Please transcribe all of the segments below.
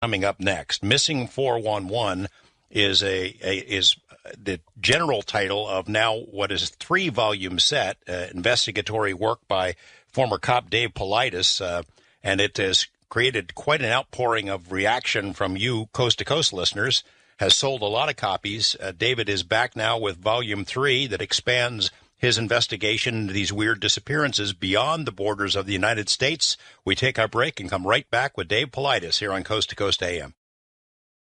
Coming up next, Missing 411 is is the general title of now what is a 3-volume set, investigatory work by former cop Dave Paulides, and it has created quite an outpouring of reaction from you Coast to Coast listeners, has sold a lot of copies. David is back now with Volume 3 that expands his investigation into these weird disappearances beyond the borders of the United States. We take our break and come right back with Dave Paulides here on Coast to Coast AM.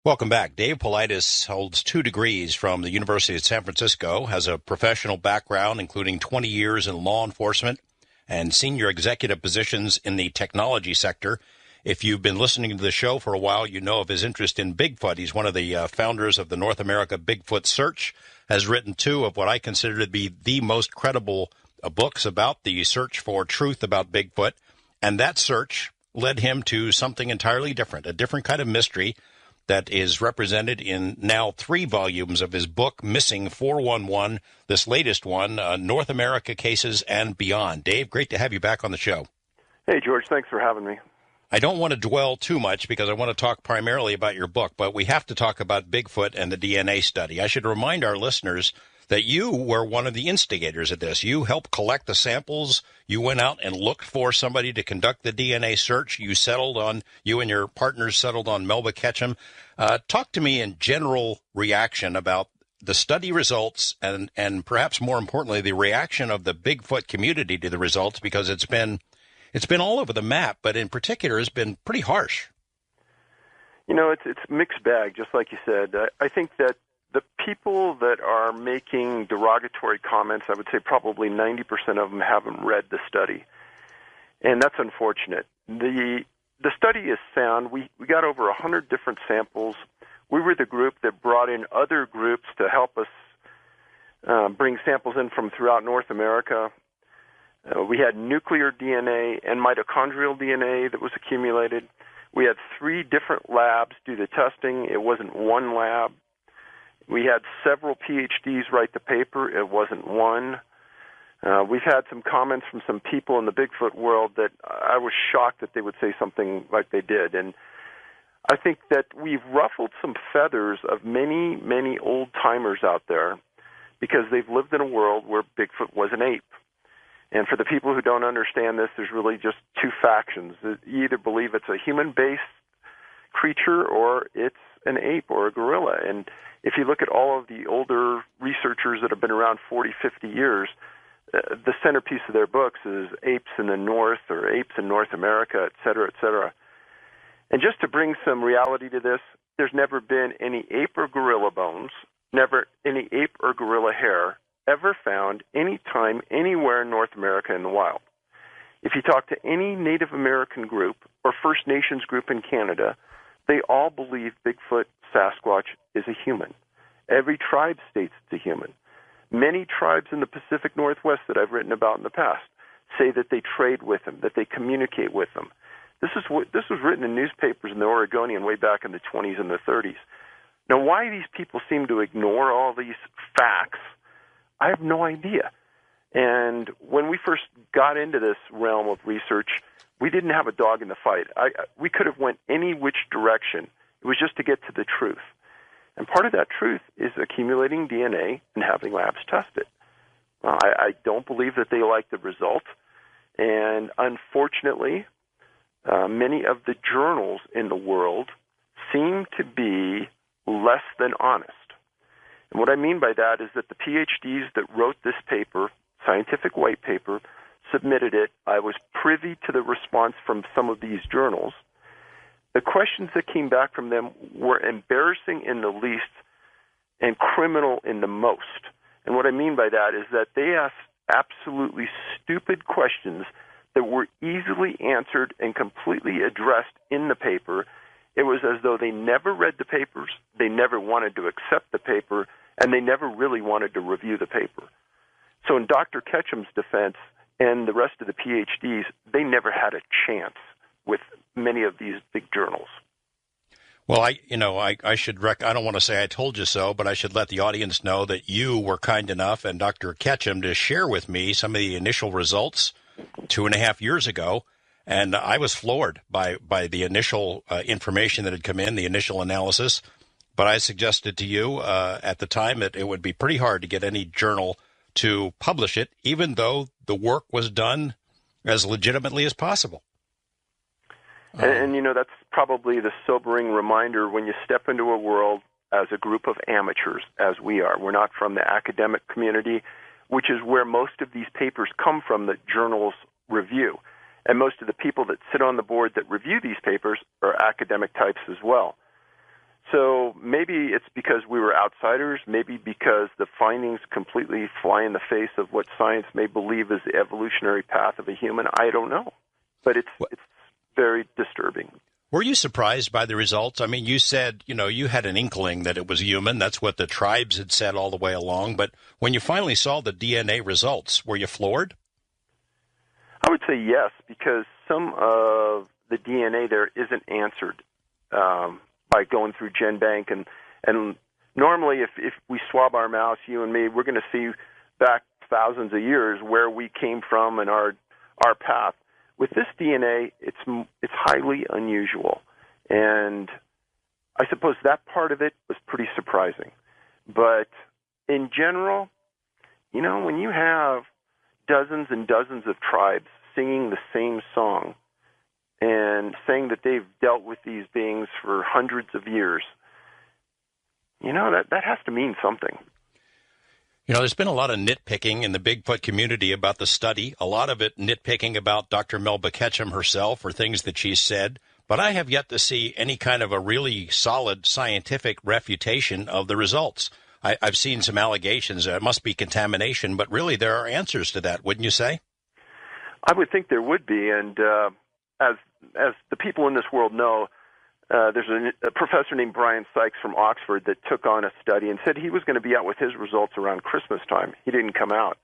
Welcome back. Dave Paulides holds 2 degrees from the University of San Francisco, has a professional background including 20 years in law enforcement and senior executive positions in the technology sector. If you've been listening to the show for a while, you know of his interest in Bigfoot. He's one of the founders of the North America Bigfoot Search, has written 2 of what I consider to be the most credible books about the search for truth about Bigfoot. And that search led him to something entirely different, a different kind of mystery that is represented in now 3 volumes of his book, Missing 411, this latest one, North America Cases and Beyond. Dave, great to have you back on the show. Hey, George, thanks for having me. I don't want to dwell too much because I want to talk primarily about your book, but we have to talk about Bigfoot and the DNA study. I should remind our listeners that you were one of the instigators of this. You helped collect the samples. You went out and looked for somebody to conduct the DNA search. You and your partners settled on Melba Ketchum. Talk to me in general reaction about the study results and perhaps more importantly, the reaction of the Bigfoot community to the results, because it's been all over the map, but in particular has been pretty harsh. You know, it's a mixed bag, just like you said. I think that the people that are making derogatory comments, I would say probably 90% of them haven't read the study. And that's unfortunate. The study is sound. We got over 100 different samples. We were the group that brought in other groups to help us bring samples in from throughout North America. We had nuclear DNA and mitochondrial DNA that was accumulated. We had 3 different labs do the testing. It wasn't one lab. We had several PhDs write the paper. It wasn't one. We've had some comments from some people in the Bigfoot world that I was shocked that they would say something like they did. And I think that we've ruffled some feathers of many, many old-timers out there because they've lived in a world where Bigfoot was an ape. And for the people who don't understand this, there's really just 2 factions. You either believe it's a human-based creature or it's an ape or a gorilla. And if you look at all of the older researchers that have been around 40, 50 years, the centerpiece of their books is apes in the North or apes in North America, et cetera, et cetera. And just to bring some reality to this, there's never been any ape or gorilla bones, never any ape or gorilla hair ever found any time anywhere in North America in the wild. If you talk to any Native American group or First Nations group in Canada, they all believe Bigfoot, Sasquatch is a human. Every tribe states it's a human. Many tribes in the Pacific Northwest that I've written about in the past say that they trade with them, that they communicate with them. This was written in newspapers in the Oregonian way back in the 20s and the 30s. Now, why these people seem to ignore all these facts, I have no idea. And when we first got into this realm of research, we didn't have a dog in the fight. We could have went any which direction. It was just to get to the truth. And part of that truth is accumulating DNA and having labs test it. I don't believe that they like the result. And unfortunately, many of the journals in the world seem to be less than honest. And what I mean by that is that the PhDs that wrote this paper, scientific white paper, submitted it. I was privy to the response from some of these journals. The questions that came back from them were embarrassing in the least and criminal in the most. And what I mean by that is that they asked absolutely stupid questions that were easily answered and completely addressed in the paper. It was as though they never read the papers, they never wanted to accept the paper, and they never really wanted to review the paper. So in Dr. Ketchum's defense and the rest of the PhDs, they never had a chance with many of these big journals. Well, I don't want to say I told you so, but I should let the audience know that you were kind enough and Dr. Ketchum to share with me some of the initial results 2.5 years ago. And I was floored by the initial information that had come in, the initial analysis. But I suggested to you at the time that it would be pretty hard to get any journal to publish it, even though the work was done as legitimately as possible. And that's probably the sobering reminder when you step into a world as a group of amateurs, as we are. We're not from the academic community, which is where most of these papers come from that journals review. And most of the people that sit on the board that review these papers are academic types as well. So maybe it's because we were outsiders, maybe because the findings completely fly in the face of what science may believe is the evolutionary path of a human. I don't know. But it's very disturbing. Were you surprised by the results? I mean, you said, you had an inkling that it was human. That's what the tribes had said all the way along. But when you finally saw the DNA results, were you floored? I would say yes, because some of the DNA there isn't answered by going through GenBank. And normally if we swab our mouse, you and me, we're going to see back thousands of years where we came from and our path. With this DNA, it's highly unusual, and I suppose that part of it was pretty surprising. But in general, when you have dozens and dozens of tribes singing the same song and saying that they've dealt with these beings for hundreds of years, that has to mean something. There's been a lot of nitpicking in the Bigfoot community about the study, a lot of it nitpicking about Dr. Melba Ketchum herself or things that she said, but I have yet to see any kind of a really solid scientific refutation of the results. I've seen some allegations. It must be contamination, but really there are answers to that, wouldn't you say? I would think there would be, and as the people in this world know, there's a professor named Brian Sykes from Oxford that took on a study and said he was going to be out with his results around Christmas time. He didn't come out.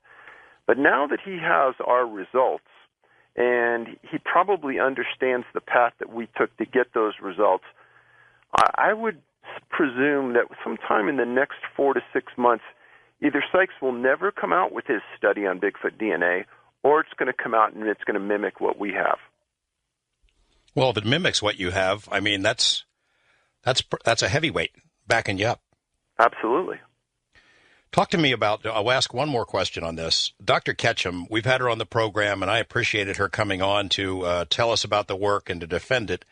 But now that he has our results, and he probably understands the path that we took to get those results, I would presume that sometime in the next 4 to 6 months, either Sykes will never come out with his study on Bigfoot DNA, or it's going to come out and it's going to mimic what we have. Well, if it mimics what you have, I mean, that's a heavyweight backing you up. Absolutely. Talk to me about, I'll ask one more question on this. Dr. Ketchum, we've had her on the program, and I appreciated her coming on to tell us about the work and to defend it.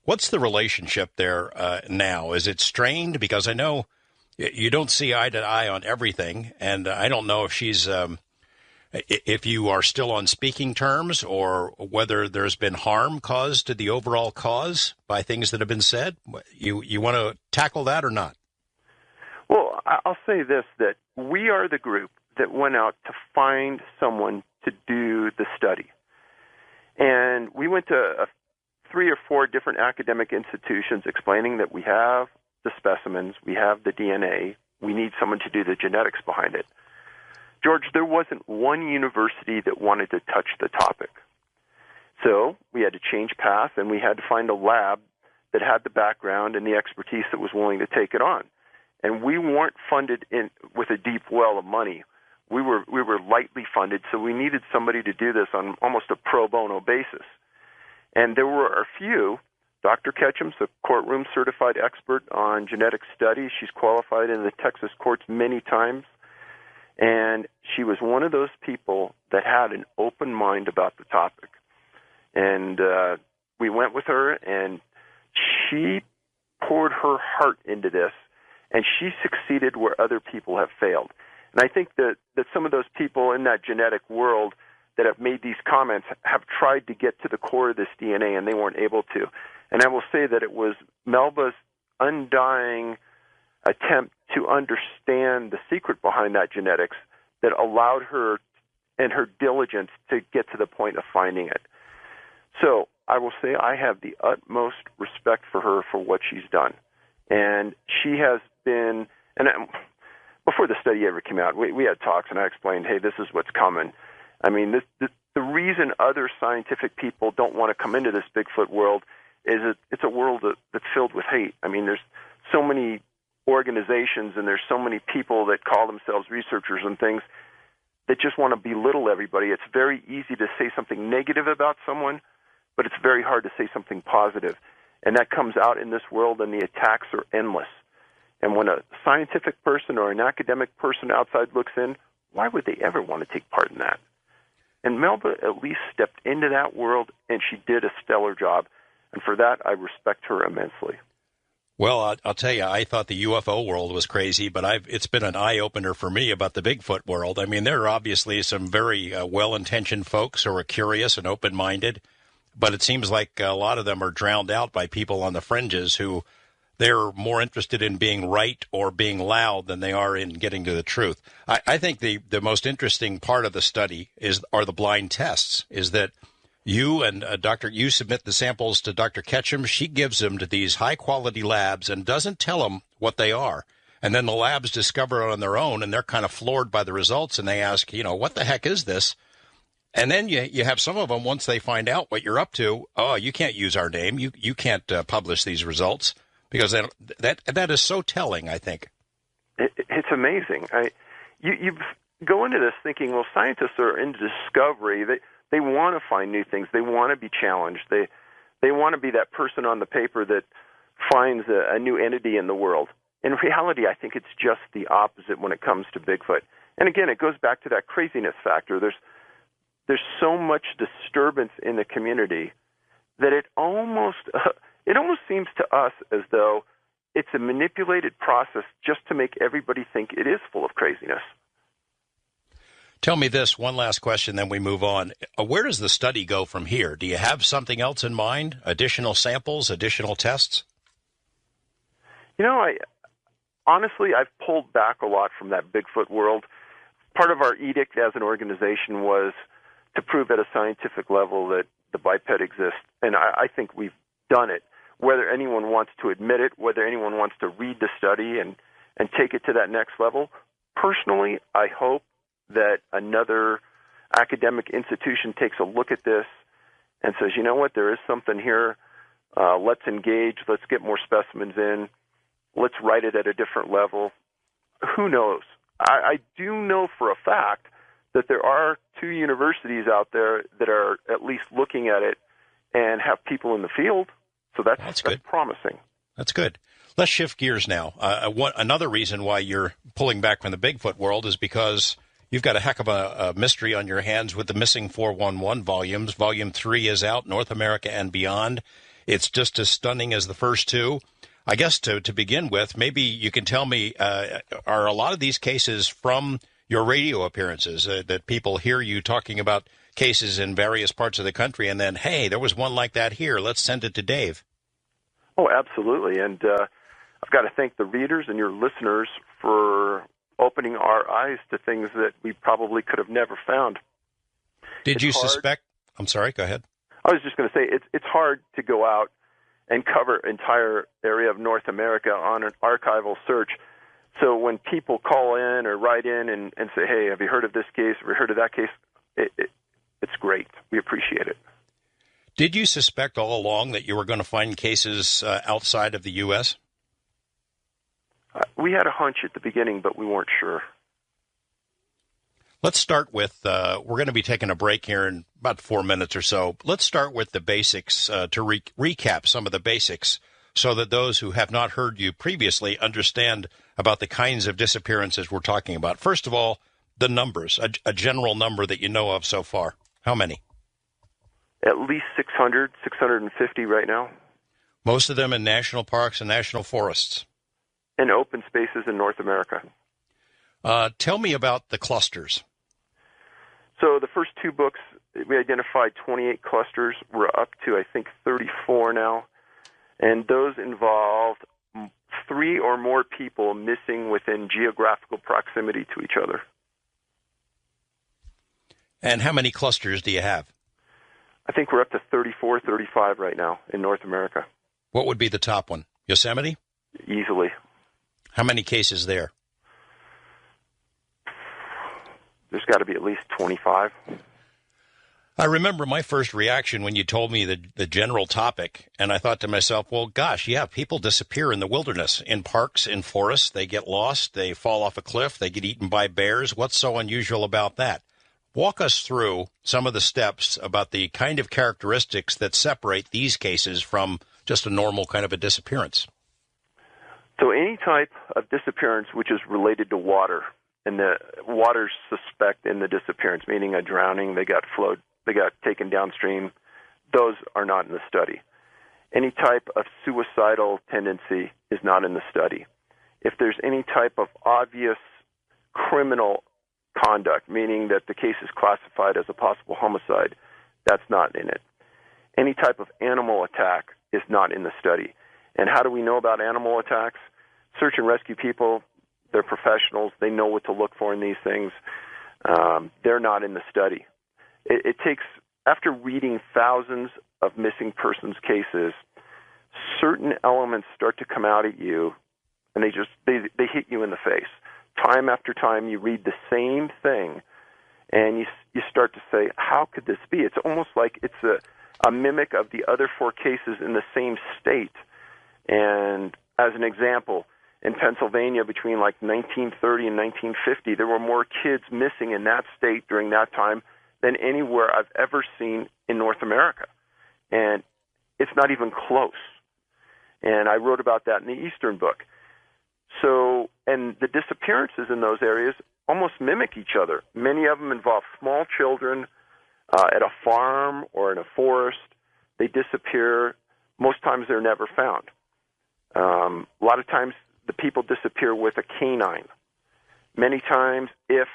What's the relationship there now? Is it strained? Because I know you don't see eye to eye on everything, and I don't know if she's... if you are still on speaking terms or whether there's been harm caused to the overall cause by things that have been said. You want to tackle that or not? Well, I'll say this, that we are the group that went out to find someone to do the study. And we went to 3 or 4 different academic institutions explaining that we have the specimens, we have the DNA, we need someone to do the genetics behind it. George, there wasn't one university that wanted to touch the topic. So we had to change path, and we had to find a lab that had the background and the expertise that was willing to take it on. And we weren't funded with a deep well of money. We were lightly funded, so we needed somebody to do this on almost a pro bono basis. And there were a few. Dr. Ketchum's a courtroom certified expert on genetic studies. She's qualified in the Texas courts many times. And she was one of those people that had an open mind about the topic. And we went with her, and she poured her heart into this, and she succeeded where other people have failed. And I think that some of those people in that genetic world that have made these comments have tried to get to the core of this DNA, and they weren't able to. And I will say that it was Melba's undying attempt to understand the secret behind that genetics that allowed her and her diligence to get to the point of finding it. So I will say I have the utmost respect for her for what she's done. And she has been, and before the study ever came out, we had talks, and I explained, hey, this is what's coming. I mean, the reason other scientific people don't want to come into this Bigfoot world is it's a world that's filled with hate. I mean, there's so many organizations and there's so many people that call themselves researchers and things that just want to belittle everybody. It's very easy to say something negative about someone, but it's very hard to say something positive. And that comes out in this world, and the attacks are endless. And when a scientific person or an academic person outside looks in, why would they ever want to take part in that? And Melba at least stepped into that world, and she did a stellar job. And for that, I respect her immensely. Well, I'll tell you, I thought the UFO world was crazy, but it's been an eye-opener for me about the Bigfoot world. I mean, there are obviously some very well-intentioned folks who are curious and open-minded, but it seems like a lot of them are drowned out by people on the fringes who they're more interested in being right or being loud than they are in getting to the truth. I think the most interesting part of the study are the blind tests, is that you and you submit the samples to Dr. Ketchum. She gives them to these high-quality labs and doesn't tell them what they are. And then the labs discover it on their own, and they're kind of floored by the results, and they ask, what the heck is this? And then you have some of them, once they find out what you're up to, oh, you can't use our name. You can't publish these results, because that is so telling, I think. It's amazing. You go into this thinking, well, scientists are into discovery. They want to find new things. They want to be challenged. They want to be that person on the paper that finds a new entity in the world. In reality, I think it's just the opposite when it comes to Bigfoot. And again, it goes back to that craziness factor. There's so much disturbance in the community that it almost seems to us as though it's a manipulated process just to make everybody think it is full of craziness. Tell me this, one last question, then we move on. Where does the study go from here? Do you have something else in mind? Additional samples, additional tests? Honestly, I've pulled back a lot from that Bigfoot world. Part of our edict as an organization was to prove at a scientific level that the biped exists, and I think we've done it. Whether anyone wants to admit it, whether anyone wants to read the study and take it to that next level, personally, I hope that another academic institution takes a look at this and says, you know what, there is something here. Let's engage. Let's get more specimens in. Let's write it at a different level. Who knows? I do know for a fact that there are 2 universities out there that are at least looking at it and have people in the field. So that's good. Promising. That's good. Let's shift gears now. Another reason why you're pulling back from the Bigfoot world is because you've got a heck of a mystery on your hands with the missing 411 volumes. Volume 3 is out, North America and Beyond. It's just as stunning as the first 2. I guess to begin with, maybe you can tell me, are a lot of these cases from your radio appearances, that people hear you talking about cases in various parts of the country, and then, hey, there was one like that here, let's send it to Dave? Oh, absolutely. And I've got to thank the readers and your listeners for opening our eyes to things that we probably could have never found. Did you suspect? I'm sorry, go ahead. I was just going to say, it's hard to go out and cover entire area of North America on an archival search. So when people call in or write in and say, hey, have you heard of this case? Have you heard of that case? It's great. We appreciate it. Did you suspect all along that you were going to find cases outside of the U.S.? We had a hunch at the beginning, but we weren't sure. Let's start with, we're going to be taking a break here in about 4 minutes or so. Let's start with the basics to recap some of the basics so that those who have not heard you previously understand about the kinds of disappearances we're talking about. First of all, the numbers, a general number that you know of so far. How many? At least 600, 650 right now. Most of them in national parks and national forests. And open spaces in North America. Tell me about the clusters. So the first 2 books, we identified 28 clusters. We're up to, I think, 34 now. And those involved 3 or more people missing within geographical proximity to each other. And how many clusters do you have? I think we're up to 34, 35 right now in North America. What would be the top one? Yosemite? Easily. How many cases there? There's got to be at least 25. I remember my first reaction when you told me the general topic, and I thought to myself, well, gosh, yeah, people disappear in the wilderness, in parks, in forests. They get lost, they fall off a cliff, they get eaten by bears. What's so unusual about that? Walk us through some of the steps about the kind of characteristics that separate these cases from just a normal kind of a disappearance. So any type of disappearance which is related to water, and the water's suspect in the disappearance, meaning a drowning, they got taken downstream, those are not in the study. Any type of suicidal tendency is not in the study. If there's any type of obvious criminal conduct, meaning that the case is classified as a possible homicide, that's not in it. Any type of animal attack is not in the study. And how do we know about animal attacks? Search and rescue people, they're professionals. They know what to look for in these things. They're not in the study. It takes, after reading thousands of missing persons cases, certain elements start to come out at you, and they hit you in the face. Time after time, you read the same thing, and you start to say, how could this be? It's almost like it's a mimic of the other four cases in the same state. And as an example, in Pennsylvania between like 1930 and 1950, there were more kids missing in that state during that time than anywhere I've ever seen in North America. And it's not even close. And I wrote about that in the Eastern book. So, and the disappearances in those areas almost mimic each other. Many of them involve small children at a farm or in a forest. They disappear. Most times they're never found. A lot of times the people disappear with a canine. Many times if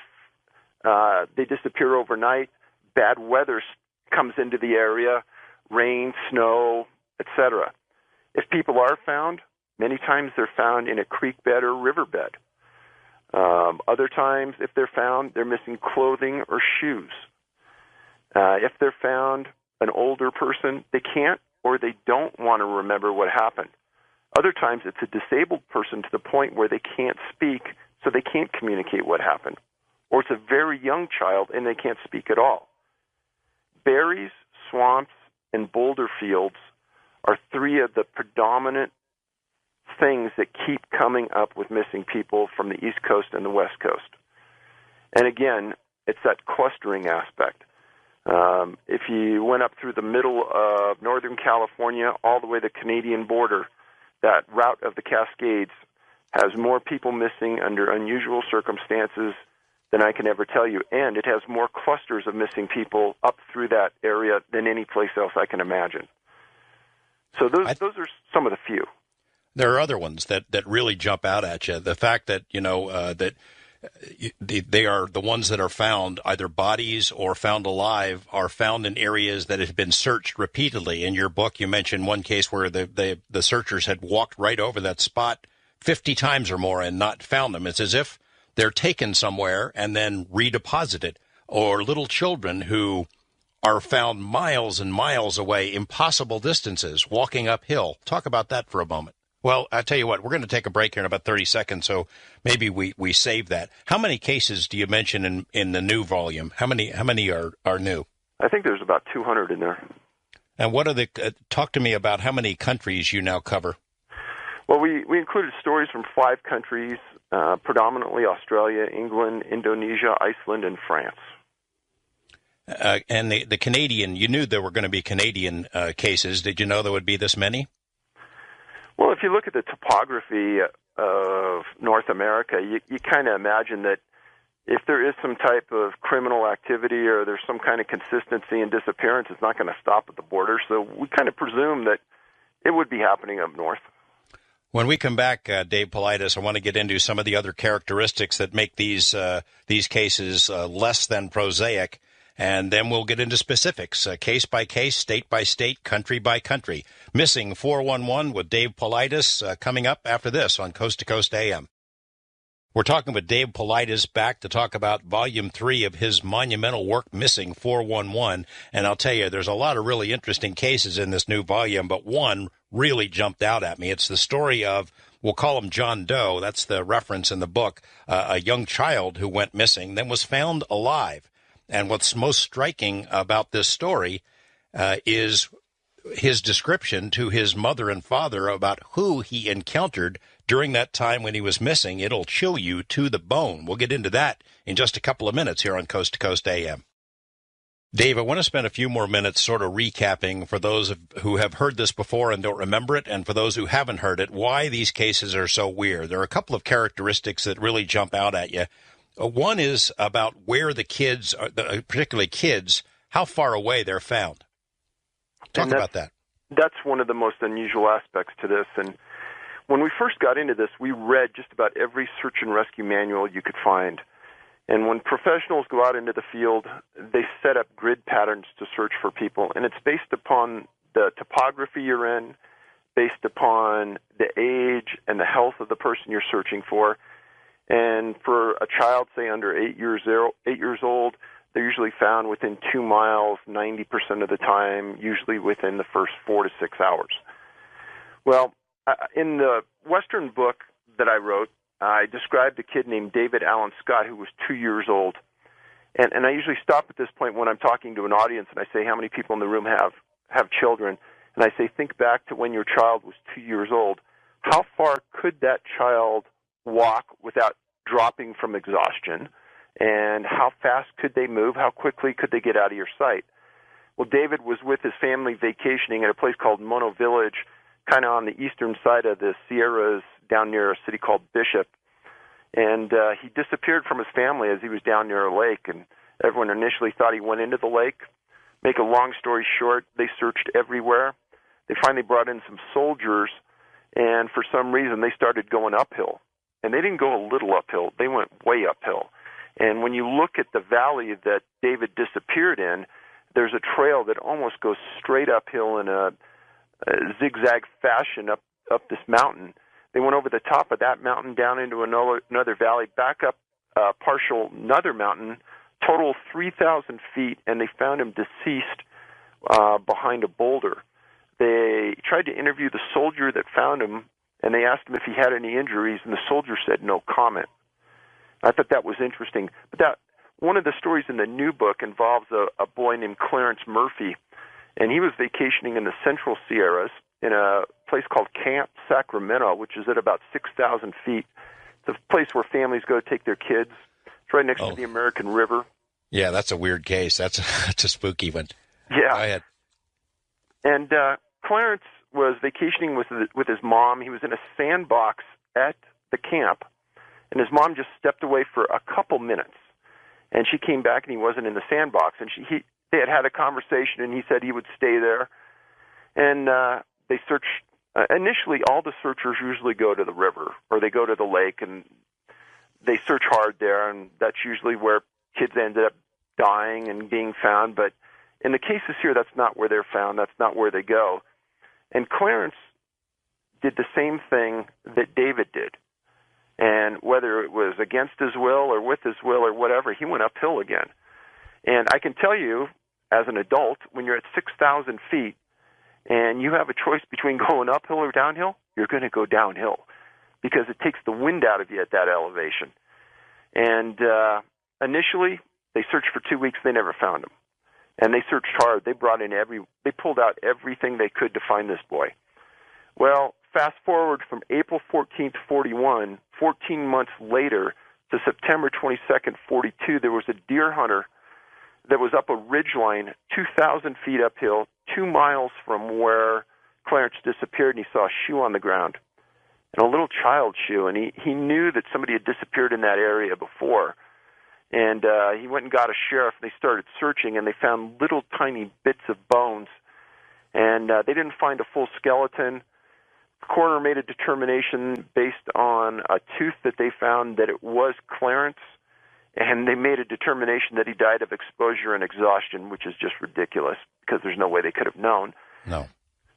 they disappear overnight, bad weather comes into the area, rain, snow, etc. If people are found, many times they're found in a creek bed or riverbed. Other times, if they're found, they're missing clothing or shoes. If they're found, an older person, they can't or they don't want to remember what happened. Other times, it's a disabled person to the point where they can't speak, so they can't communicate what happened. Or it's a very young child, and they can't speak at all. Berries, swamps, and boulder fields are three of the predominant things that keep coming up with missing people from the East Coast and the West Coast. And again, it's that clustering aspect. If you went up through the middle of Northern California all the way to the Canadian border, that route of the Cascades has more people missing under unusual circumstances than I can ever tell you. And it has more clusters of missing people up through that area than any place else I can imagine. So those are some of the few. There are other ones that really jump out at you. The fact that, that they are the ones that are found, either bodies or found alive, are found in areas that have been searched repeatedly. In your book, you mentioned one case where the searchers had walked right over that spot 50 times or more and not found them. It's as if they're taken somewhere and then redeposited. Or little children who are found miles and miles away, impossible distances, walking uphill. Talk about that for a moment. Well, I tell you what, we're going to take a break here in about 30 seconds, so maybe we save that. How many cases do you mention in the new volume? How many are new? I think there's about 200 in there. And what are talk to me about how many countries you now cover? Well, we included stories from 5 countries, predominantly Australia, England, Indonesia, Iceland, and France. And the Canadian, you knew there were going to be Canadian cases. Did you know there would be this many? Well, if you look at the topography of North America, you kind of imagine that if there is some type of criminal activity or there's some kind of consistency in disappearance, it's not going to stop at the border. So we kind of presume that it would be happening up north. When we come back, Dave Paulides, I want to get into some of the other characteristics that make these cases less than prosaic. And then we'll get into specifics, case by case, state by state, country by country. Missing 411 with Dave Paulides coming up after this on Coast to Coast AM. We're talking with Dave Paulides back to talk about Volume 3 of his monumental work, Missing 411. And I'll tell you, there's a lot of really interesting cases in this new volume, but one really jumped out at me. It's the story of, we'll call him John Doe, that's the reference in the book, a young child who went missing, then was found alive. And what's most striking about this story is his description to his mother and father about who he encountered during that time when he was missing. It'll chill you to the bone. We'll get into that in just a couple of minutes here on Coast to Coast AM. Dave, I want to spend a few more minutes sort of recapping for those who have heard this before and don't remember it, and for those who haven't heard it, why these cases are so weird. There are a couple of characteristics that really jump out at you. One is about where the kids, particularly kids, how far away they're found. Talk about that. That's one of the most unusual aspects to this. And when we first got into this, we read just about every search and rescue manual you could find. And when professionals go out into the field, they set up grid patterns to search for people. And it's based upon the topography you're in, based upon the age and the health of the person you're searching for. And for a child, say, under 8 years old, they're usually found within 2 miles 90% of the time, usually within the first 4 to 6 hours. Well, in the Western book that I wrote, I described a kid named David Allen Scott who was 2 years old. And I usually stop at this point when I'm talking to an audience and I say, how many people in the room have children? And I say, think back to when your child was 2 years old. How far could that child walk without dropping from exhaustion? And how fast could they move? How quickly could they get out of your sight? Well, David was with his family vacationing at a place called Mono Village, kind of on the eastern side of the Sierras down near a city called Bishop. And he disappeared from his family as he was down near a lake, and everyone initially thought he went into the lake. Make a long story short, they searched everywhere. They finally brought in some soldiers, and for some reason they started going uphill. And they didn't go a little uphill, they went way uphill. And when you look at the valley that David disappeared in, there's a trail that almost goes straight uphill in a zigzag fashion up this mountain. They went over the top of that mountain, down into another valley, back up another mountain, total 3,000 feet, and they found him deceased behind a boulder. They tried to interview the soldier that found him, and they asked him if he had any injuries, and the soldier said no comment. I thought that was interesting. But one of the stories in the new book involves a boy named Clarence Murphy, and he was vacationing in the Central Sierras in a place called Camp Sacramento, which is at about 6,000 feet. It's a place where families go to take their kids. It's right next to the American River. Yeah, that's a weird case. That's a spooky one. Yeah. Go ahead. And Clarence was vacationing with his mom. He was in a sandbox at the camp, and his mom just stepped away for a couple minutes. And she came back, and he wasn't in the sandbox. And they had a conversation, and he said he would stay there. And they searched. Initially, all the searchers usually go to the river or they go to the lake, and they search hard there, and that's usually where kids ended up dying and being found. But in the cases here, that's not where they're found. That's not where they go. And Clarence did the same thing that David did. And whether it was against his will or with his will or whatever, he went uphill again. And I can tell you, as an adult, when you're at 6,000 feet and you have a choice between going uphill or downhill, you're going to go downhill because it takes the wind out of you at that elevation. And initially, they searched for 2 weeks. They never found him. And they searched hard. They pulled out everything they could to find this boy. Well, fast forward from April 14th, 41, 14 months later to September 22nd, 42, there was a deer hunter that was up a ridgeline 2,000 feet uphill, 2 miles from where Clarence disappeared, and he saw a shoe on the ground, and a little child's shoe, and he knew that somebody had disappeared in that area before. And he went and got a sheriff, and they started searching, and they found little tiny bits of bones. And they didn't find a full skeleton. The coroner made a determination based on a tooth that they found that it was Clarence, and they made a determination that he died of exposure and exhaustion, which is just ridiculous because there's no way they could have known. No.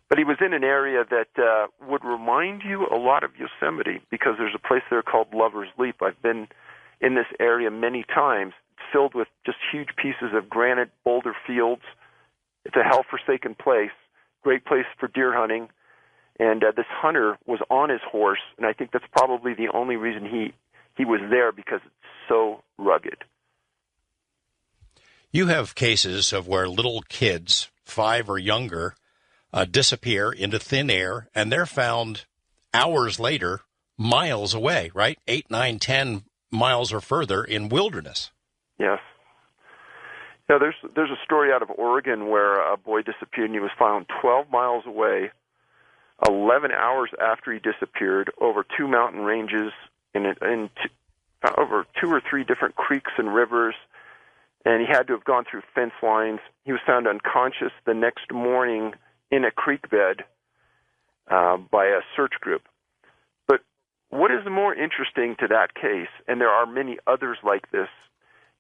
But he was in an area that would remind you a lot of Yosemite because there's a place there called Lover's Leap. I've been in this area many times. It's filled with just huge pieces of granite boulder fields. It's a hell-forsaken place, great place for deer hunting. And this hunter was on his horse, and I think that's probably the only reason he was there because it's so rugged. You have cases of where little kids, 5 or younger, disappear into thin air, and they're found hours later, miles away, right? 8, 9, 10 miles or further in wilderness. Yes. Yeah, there's a story out of Oregon where a boy disappeared and he was found 12 miles away, 11 hours after he disappeared, over two mountain ranges over two or three different creeks and rivers, and he had to have gone through fence lines. He was found unconscious the next morning in a creek bed by a search group. But what is more interesting to that case, and there are many others like this,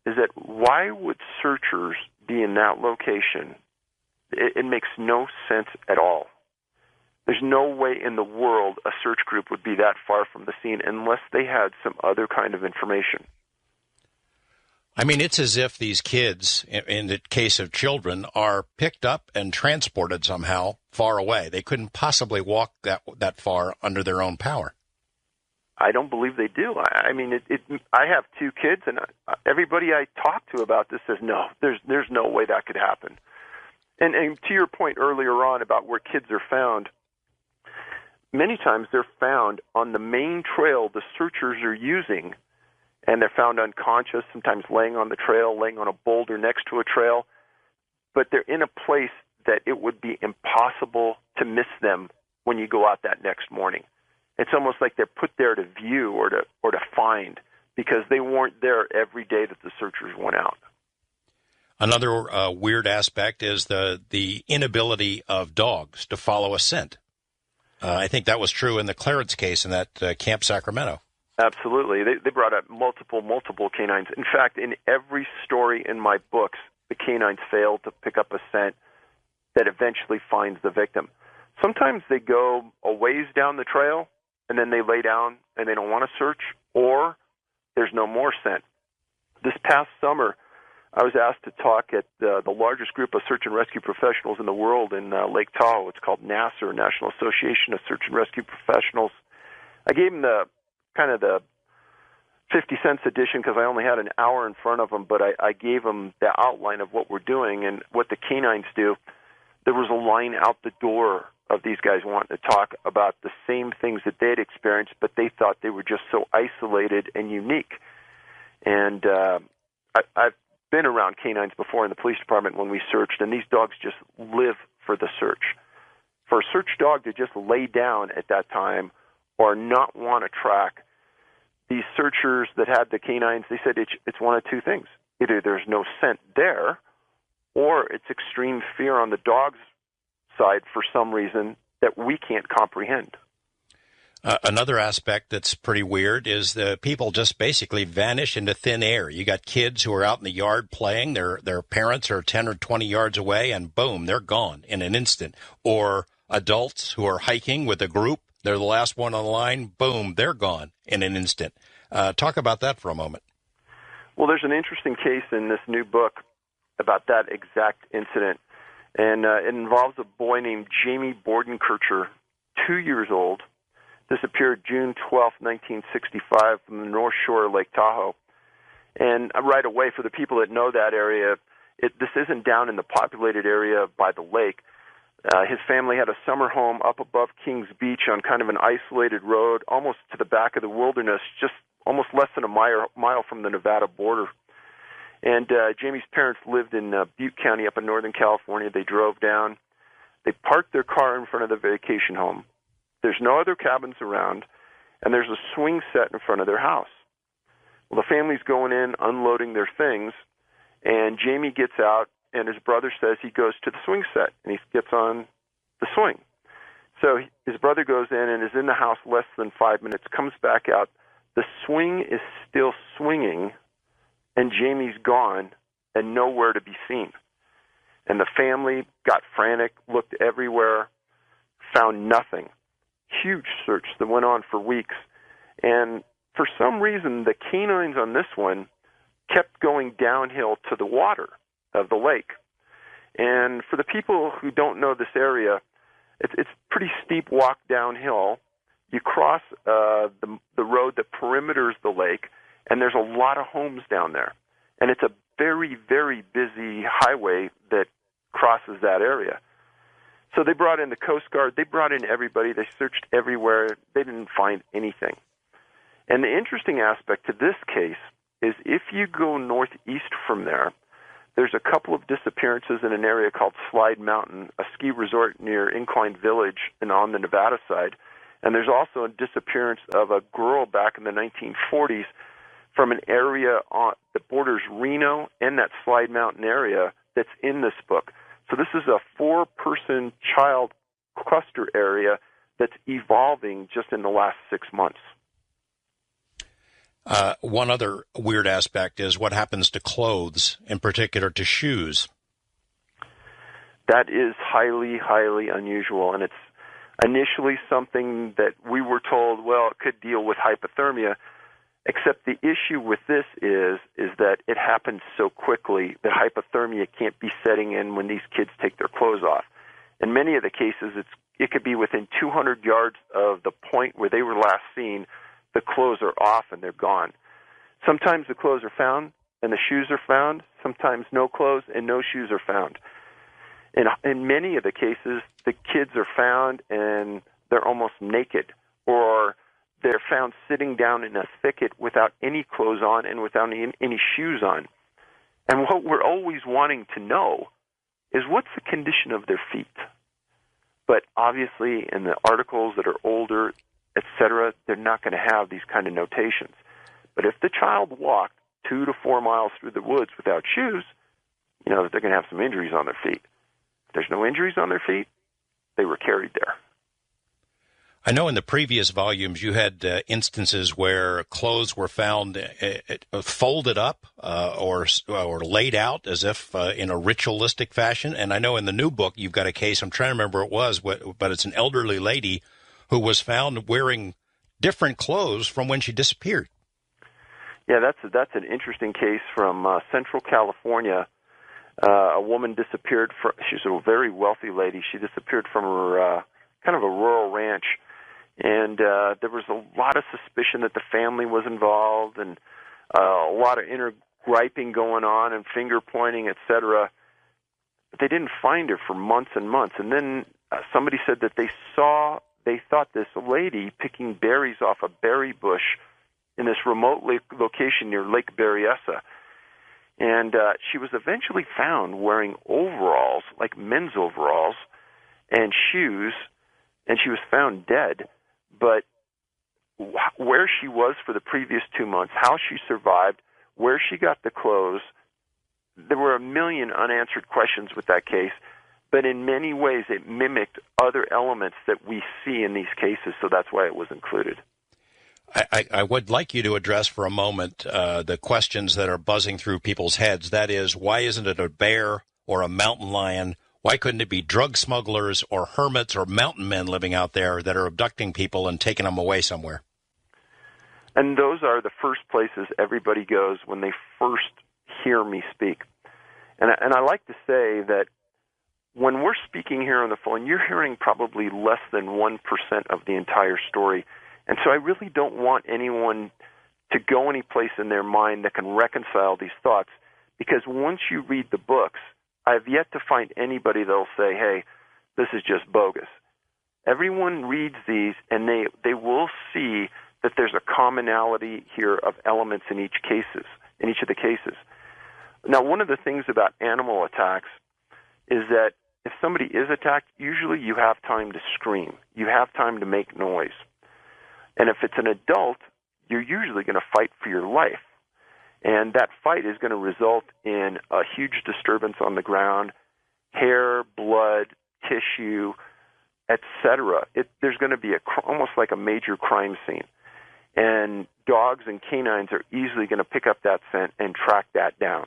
is that why would searchers be in that location? It makes no sense at all. There's no way in the world a search group would be that far from the scene unless they had some other kind of information. I mean, it's as if these kids, in the case of children, are picked up and transported somehow far away. They couldn't possibly walk that far under their own power. I don't believe they do. I mean, I have two kids, and everybody I talk to about this says, no, there's no way that could happen. And to your point earlier on about where kids are found, many times they're found on the main trail the searchers are using, and they're found unconscious, sometimes laying on the trail, laying on a boulder next to a trail, but they're in a place that it would be impossible to miss them when you go out that next morning. It's almost like they're put there to view or to find because they weren't there every day that the searchers went out. Another weird aspect is the inability of dogs to follow a scent. I think that was true in the Clarence case in that Camp Sacramento. Absolutely. They brought up multiple canines. In fact, in every story in my books, the canines failed to pick up a scent that eventually finds the victim. Sometimes they go a ways down the trail, and then they lay down and they don't want to search, or there's no more scent. This past summer, I was asked to talk at the largest group of search and rescue professionals in the world in Lake Tahoe. It's called NASR, National Association of Search and Rescue Professionals. I gave them the 50 cents edition because I only had an hour in front of them, but I gave them the outline of what we're doing and what the canines do. There was a line out the door of these guys wanting to talk about the same things that they'd experienced, but they thought they were just so isolated and unique. And I've been around canines before in the police department when we searched, and these dogs just live for the search. For a search dog to just lay down at that time or not want to track, these searchers that had the canines, they said it's one of two things. Either there's no scent there, or it's extreme fear on the dog's side for some reason that we can't comprehend. Another aspect that's pretty weird is the people just basically vanish into thin air. You got kids who are out in the yard playing, their parents are 10 or 20 yards away, and boom, they're gone in an instant. Or adults who are hiking with a group, they're the last one on the line, boom, they're gone in an instant. Talk about that for a moment. Well, there's an interesting case in this new book about that exact incident. And it involves a boy named Jamie Bordenkircher, 2 years old, disappeared June 12, 1965 from the North Shore of Lake Tahoe. And right away, for the people that know that area, this isn't down in the populated area by the lake. His family had a summer home up above Kings Beach on kind of an isolated road, almost to the back of the wilderness, just almost less than a mile from the Nevada border. And Jamie's parents lived in Butte County up in Northern California. They drove down. They parked their car in front of the vacation home. There's no other cabins around, and there's a swing set in front of their house. Well, the family's going in, unloading their things, and Jamie gets out, and his brother says he goes to the swing set, and he gets on the swing. So his brother goes in and is in the house less than 5 minutes, comes back out. The swing is still swinging, and Jamie's gone and nowhere to be seen. And the family got frantic, looked everywhere, found nothing. Huge search that went on for weeks. And for some reason, the canines on this one kept going downhill to the water of the lake. And for the people who don't know this area, it's pretty steep walk downhill. You cross the road that perimeters the lake, and there's a lot of homes down there. And it's a very, very busy highway that crosses that area. So they brought in the Coast Guard. They brought in everybody. They searched everywhere. They didn't find anything. And the interesting aspect to this case is if you go northeast from there, There's a couple of disappearances in an area called Slide Mountain, a ski resort near Incline Village and on the Nevada side. And there's also a disappearance of a girl back in the 1940s from an area that borders Reno and that Slide Mountain area that's in this book. So this is a 4-person child cluster area that's evolving just in the last 6 months. One other weird aspect is what happens to clothes, in particular to shoes. That is highly, highly unusual, and it's initially something that we were told, well, it could deal with hypothermia, except the issue with this is that it happens so quickly that hypothermia can't be setting in when these kids take their clothes off. In many of the cases, it could be within 200 yards of the point where they were last seen. The clothes are off and they're gone. Sometimes the clothes are found and the shoes are found. Sometimes no clothes and no shoes are found. In many of the cases, the kids are found and they're almost naked, or they're found sitting down in a thicket without any clothes on and without any shoes on. And what we're always wanting to know is what's the condition of their feet. But obviously in the articles that are older, etc., they're not going to have these kind of notations. But if the child walked 2 to 4 miles through the woods without shoes, you know that they're going to have some injuries on their feet. If there's no injuries on their feet, they were carried there. I know in the previous volumes you had instances where clothes were found folded up or laid out as if in a ritualistic fashion. And I know in the new book you've got a case, I'm trying to remember what it was, but it's an elderly lady who was found wearing different clothes from when she disappeared. Yeah, that's an interesting case from Central California. A woman disappeared she's a very wealthy lady. She disappeared from her kind of a rural ranch, and there was a lot of suspicion that the family was involved, and a lot of inner griping going on and finger pointing, etc. But they didn't find her for months and months. And then somebody said that they thought this lady picking berries off a berry bush in this remote location near Lake Berryessa. And she was eventually found wearing overalls, like men's overalls, and shoes, and she was found dead. But where she was for the previous 2 months, how she survived, where she got the clothes, there were a million unanswered questions with that case. But in many ways, it mimicked other elements that we see in these cases, so that's why it was included. I would like you to address for a moment the questions that are buzzing through people's heads. That is, why isn't it a bear or a mountain lion? Why couldn't it be drug smugglers or hermits or mountain men living out there that are abducting people and taking them away somewhere? And those are the first places everybody goes when they first hear me speak. And I like to say that when we're speaking here on the phone, you're hearing probably less than 1% of the entire story. And so I really don't want anyone to go any place in their mind that can reconcile these thoughts, because once you read the books, I've yet to find anybody that'll say, hey, this is just bogus. Everyone reads these, and they will see that there's a commonality here of elements in each of the cases. Now, one of the things about animal attacks is that if somebody is attacked, usually you have time to scream. You have time to make noise. And if it's an adult, you're usually going to fight for your life. And that fight is going to result in a huge disturbance on the ground, hair, blood, tissue, etc. There's going to be almost like a major crime scene. And dogs and canines are easily going to pick up that scent and track that down.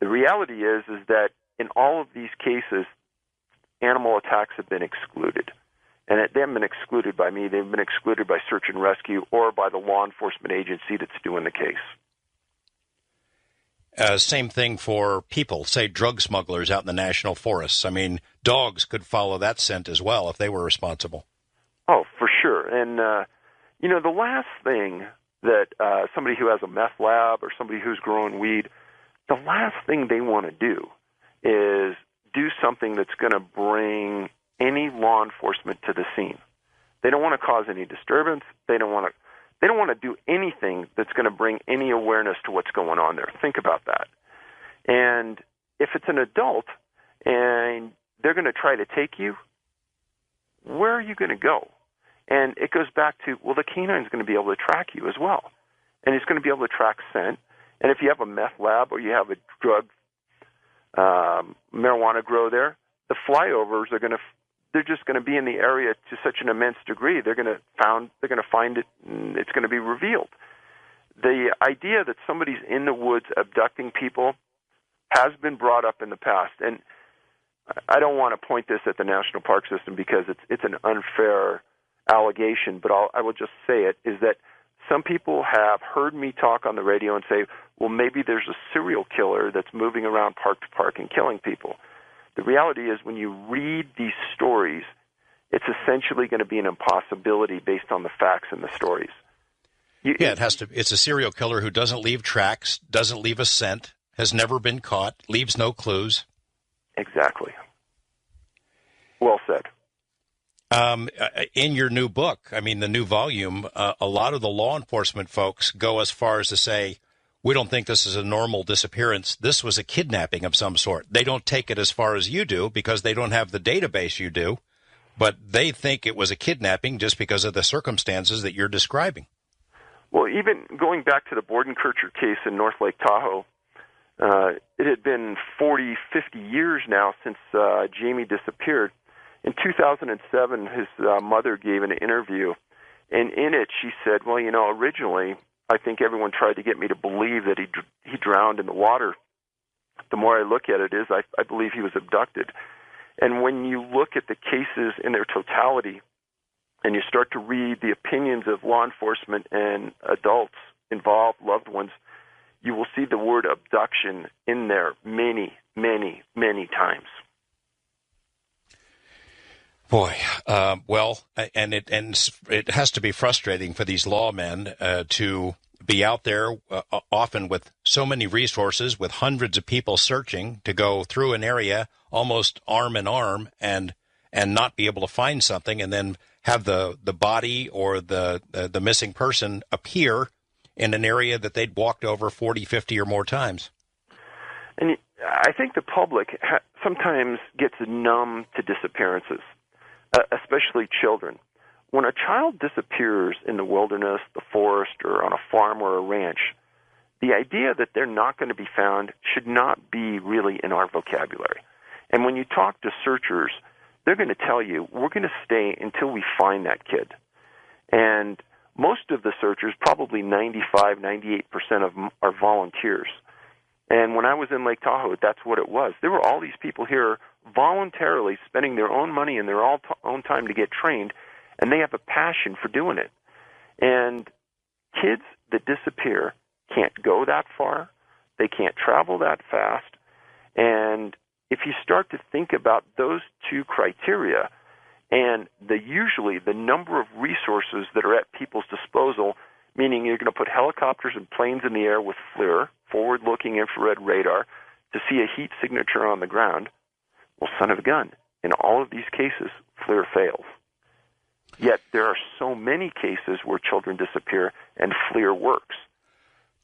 The reality is that in all of these cases, animal attacks have been excluded. And they haven't been excluded by me. They've been excluded by search and rescue or by the law enforcement agency that's doing the case. Same thing for people, say drug smugglers out in the national forests. I mean, dogs could follow that scent as well if they were responsible. Oh, for sure. And, the last thing that somebody who has a meth lab or somebody who's growing weed, the last thing they want to do is do something that's going to bring any law enforcement to the scene. They don't want to cause any disturbance. They don't want to do anything that's going to bring any awareness to what's going on there. Think about that. And it's an adult and they're going to try to take you, where are you going to go? And it goes back to, well, the canine's going to be able to track you as well. And it's going to be able to track scent. And if you have a meth lab or you have a drug marijuana grow there, the flyovers are they're just going to be in the area to such an immense degree. They're going to find it, and it's going to be revealed. The idea that somebody's in the woods abducting people has been brought up in the past, and I don't want to point this at the National Park System because it's an unfair allegation, but I will just say it, is that some people have heard me talk on the radio and say, well, maybe there's a serial killer that's moving around park to park and killing people. The reality is when you read these stories, it's essentially going to be an impossibility based on the facts in the stories. It's a serial killer who doesn't leave tracks, doesn't leave a scent, has never been caught, leaves no clues. Exactly. Well said. In your new book, the new volume, a lot of the law enforcement folks go as far as to say, we don't think this is a normal disappearance. This was a kidnapping of some sort. They don't take it as far as you do because they don't have the database you do, but they think it was a kidnapping just because of the circumstances that you're describing. Well, even going back to the Bordenkircher case in North Lake Tahoe, it had been 40, 50 years now since Jamie disappeared. In 2007, his mother gave an interview, and in it she said, well, originally I think everyone tried to get me to believe that he drowned in the water. The more I look at it is I believe he was abducted. And when you look at the cases in their totality and you start to read the opinions of law enforcement and adults involved, loved ones, you will see the word abduction in there many, many, many times. Boy, and it has to be frustrating for these lawmen to be out there often with so many resources, with hundreds of people searching to go through an area almost arm in arm and not be able to find something, and then have the body or the missing person appear in an area that they'd walked over 40, 50 or more times. And I think the public sometimes gets numb to disappearances. Especially children. When a child disappears in the wilderness, the forest, or on a farm or a ranch, the idea that they're not going to be found should not be really in our vocabulary. And when you talk to searchers, they're going to tell you, we're going to stay until we find that kid. And most of the searchers, probably 95, 98% of them, are volunteers. And when I was in Lake Tahoe, that's what it was. There were all these people here voluntarily spending their own money and their own time to get trained, and they have a passion for doing it. And kids that disappear can't go that far. They can't travel that fast. And if you start to think about those two criteria and usually the number of resources that are at people's disposal, meaning you're going to put helicopters and planes in the air with FLIR, forward-looking infrared radar, to see a heat signature on the ground, well, son of a gun, in all of these cases, FLIR fails. Yet there are so many cases where children disappear and FLIR works.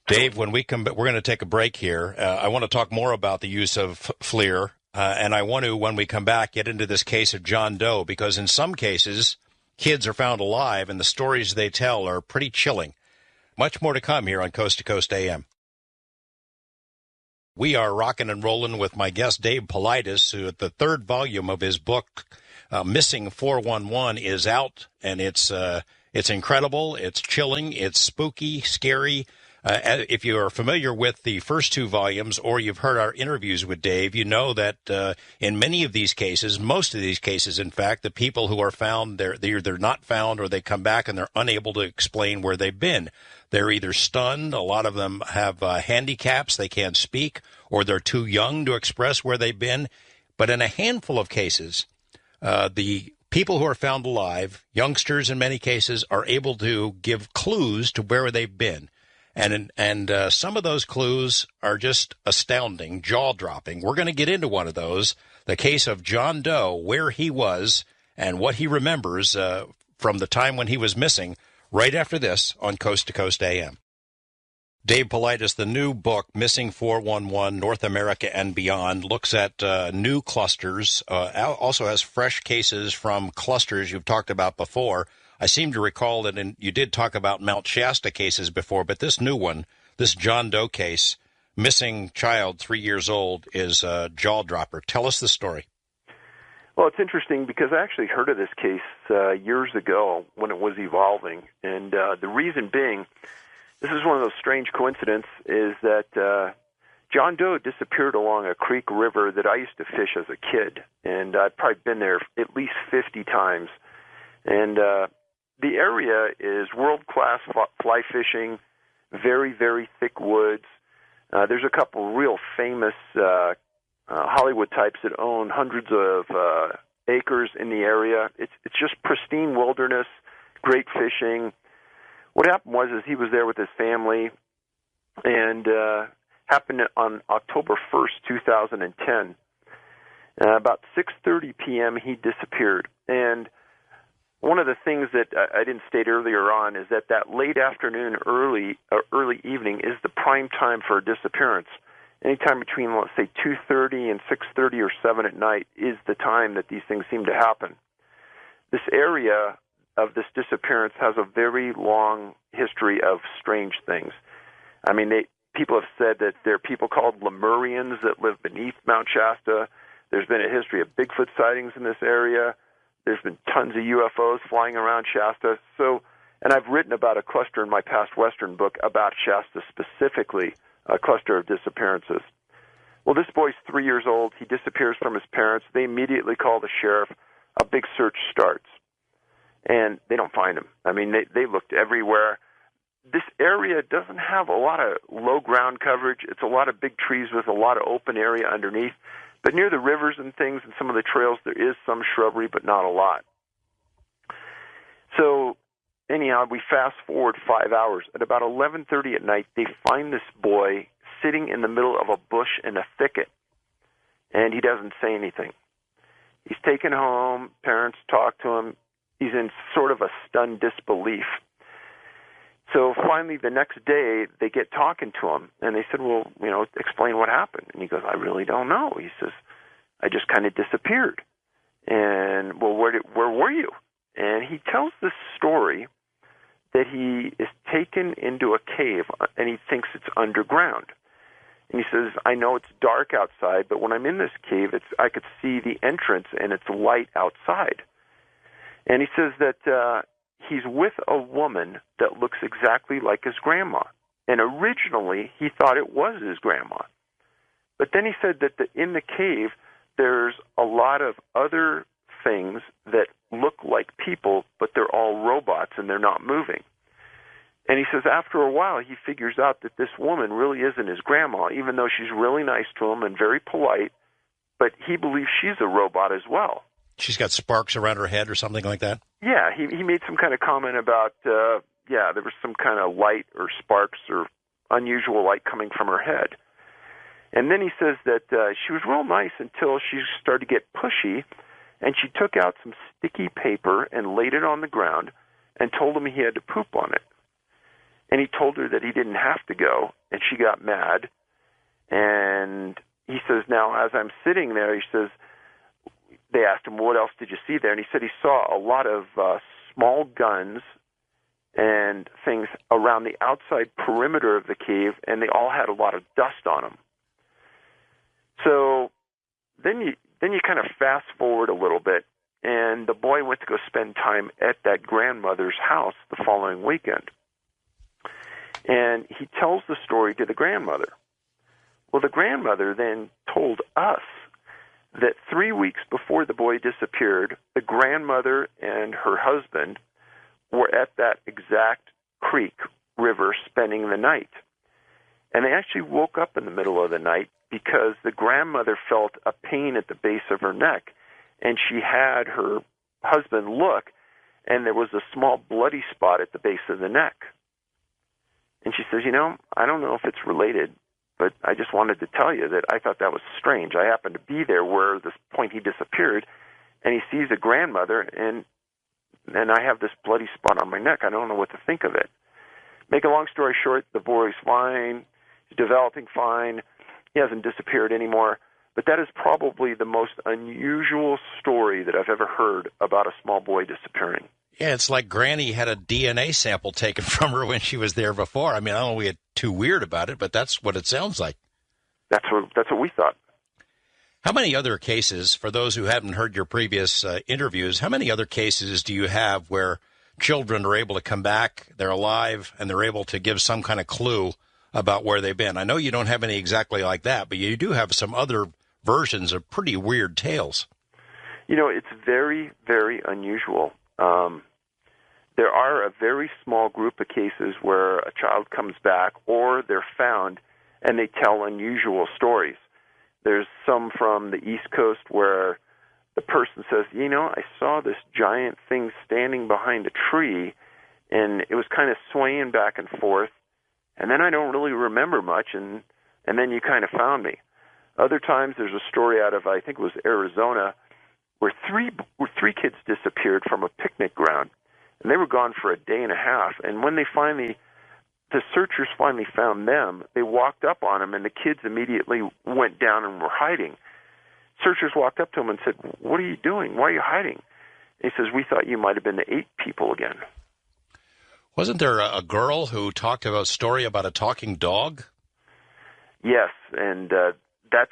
Dave, when we come, we're going to take a break here. I want to talk more about the use of FLIR, and I want to, when we come back, get into this case of John Doe, because in some cases, kids are found alive, and the stories they tell are pretty chilling. Much more to come here on Coast to Coast AM. We are rocking and rolling with my guest, Dave Paulides, who the third volume of his book, Missing 411, is out, and it's incredible, it's chilling, it's spooky, scary. If you are familiar with the first two volumes, or you've heard our interviews with Dave, you know that in many of these cases, most of these cases, in fact, the people who are found, they're either not found or they come back and they're unable to explain where they've been. They're either stunned, a lot of them have handicaps, they can't speak, or they're too young to express where they've been. But in a handful of cases, the people who are found alive, youngsters in many cases, are able to give clues to where they've been. And some of those clues are just astounding, jaw-dropping. We're going to get into one of those, the case of John Doe, where he was and what he remembers from the time when he was missing, right after this on Coast to Coast AM. Dave Paulides, the new book, Missing 411, North America and Beyond, looks at new clusters, also has fresh cases from clusters you've talked about before. I seem to recall that you did talk about Mount Shasta cases before, but this new one, this John Doe case, missing child, 3 years old, is a jaw-dropper. Tell us the story. Well, it's interesting because I actually heard of this case years ago when it was evolving, and the reason being, this is one of those strange coincidences, is that John Doe disappeared along a creek river that I used to fish as a kid, and I've probably been there at least 50 times. And the area is world-class fly fishing, very, very thick woods. There's a couple real famous Hollywood types that own hundreds of acres in the area. It's just pristine wilderness, great fishing. What happened was he was there with his family, and happened on October 1st, 2010. About 6:30 p.m., he disappeared. And one of the things that I didn't state earlier on is that late afternoon, early evening is the prime time for a disappearance. Anytime between, let's say, 2:30 and 6:30 or 7 at night is the time that these things seem to happen. This area of this disappearance has a very long history of strange things. I mean, people have said that there are people called Lemurians that live beneath Mount Shasta. There's been a history of Bigfoot sightings in this area. There's been tons of UFOs flying around Shasta. So, and I've written about a cluster in my past Western book about Shasta specifically, a cluster of disappearances. Well, this boy's 3 years old. He disappears from his parents. They immediately call the sheriff. A big search starts. And they don't find him. I mean, they looked everywhere. This area doesn't have a lot of low ground coverage. It's a lot of big trees with a lot of open area underneath. But near the rivers and things and some of the trails, there is some shrubbery, but not a lot. So anyhow, we fast forward 5 hours. At about 11:30 at night, they find this boy sitting in the middle of a bush in a thicket, and he doesn't say anything. He's taken home. Parents talk to him. He's in sort of a stunned disbelief. So finally, the next day, they get talking to him, and they said, well, explain what happened. And he goes, I really don't know. He says, I just kind of disappeared. And, well, where were you? And he tells this story that he is taken into a cave, and he thinks it's underground. And he says, I know it's dark outside, but when I'm in this cave, I could see the entrance, and it's light outside. And he says that he's with a woman that looks exactly like his grandma. And originally, he thought it was his grandma. But then he said that in the cave, there's a lot of other things that look like people, but they're all robots and they're not moving. And he says after a while, he figures out that this woman really isn't his grandma, even though she's really nice to him and very polite, but he believes she's a robot as well. She's got sparks around her head or something like that? Yeah, he made some kind of comment about, there was some kind of light or sparks or unusual light coming from her head. And then he says that she was real nice until she started to get pushy, and she took out some sticky paper and laid it on the ground and told him he had to poop on it. And he told her that he didn't have to go, and she got mad. And he says, now, as I'm sitting there, he says, they asked him, what else did you see there? And he said he saw a lot of small guns and things around the outside perimeter of the cave, and they all had a lot of dust on them. So then you kind of fast forward a little bit, and the boy went to go spend time at that grandmother's house the following weekend. And he tells the story to the grandmother. Well, the grandmother then told us that 3 weeks before the boy disappeared, the grandmother and her husband were at that exact creek river spending the night. And they actually woke up in the middle of the night because the grandmother felt a pain at the base of her neck, and she had her husband look, and there was a small bloody spot at the base of the neck. And she says, I don't know if it's related, but I just wanted to tell you that I thought that was strange. I happened to be there where this point he disappeared, and he sees a grandmother, and I have this bloody spot on my neck. I don't know what to think of it. Make a long story short, the boy's fine, he's developing fine, he hasn't disappeared anymore. But that is probably the most unusual story that I've ever heard about a small boy disappearing. Yeah, it's like Granny had a DNA sample taken from her when she was there before. I mean, I don't know we get too weird about it, but that's what it sounds like. That's what we thought. How many other cases, for those who haven't heard your previous interviews, how many other cases do you have where children are able to come back, they're alive, and they're able to give some kind of clue about where they've been? I know you don't have any exactly like that, but you do have some other versions of pretty weird tales. You know, it's very, very unusual. There are a very small group of cases where a child comes back or they're found and they tell unusual stories. There's some from the East Coast where the person says, you know, I saw this giant thing standing behind a tree and it was kind of swaying back and forth, and then I don't really remember much, and then you kind of found me. Other times there's a story out of, I think it was Arizona, where three kids disappeared from a picnic ground, and they were gone for a day and a half. And when the searchers finally found them, they walked up on them, and the kids immediately went down and were hiding. Searchers walked up to him and said, "What are you doing? Why are you hiding?" And he says, "We thought you might have been the 8 people again." Wasn't there a girl who talked about a story about a talking dog? Yes, and that's...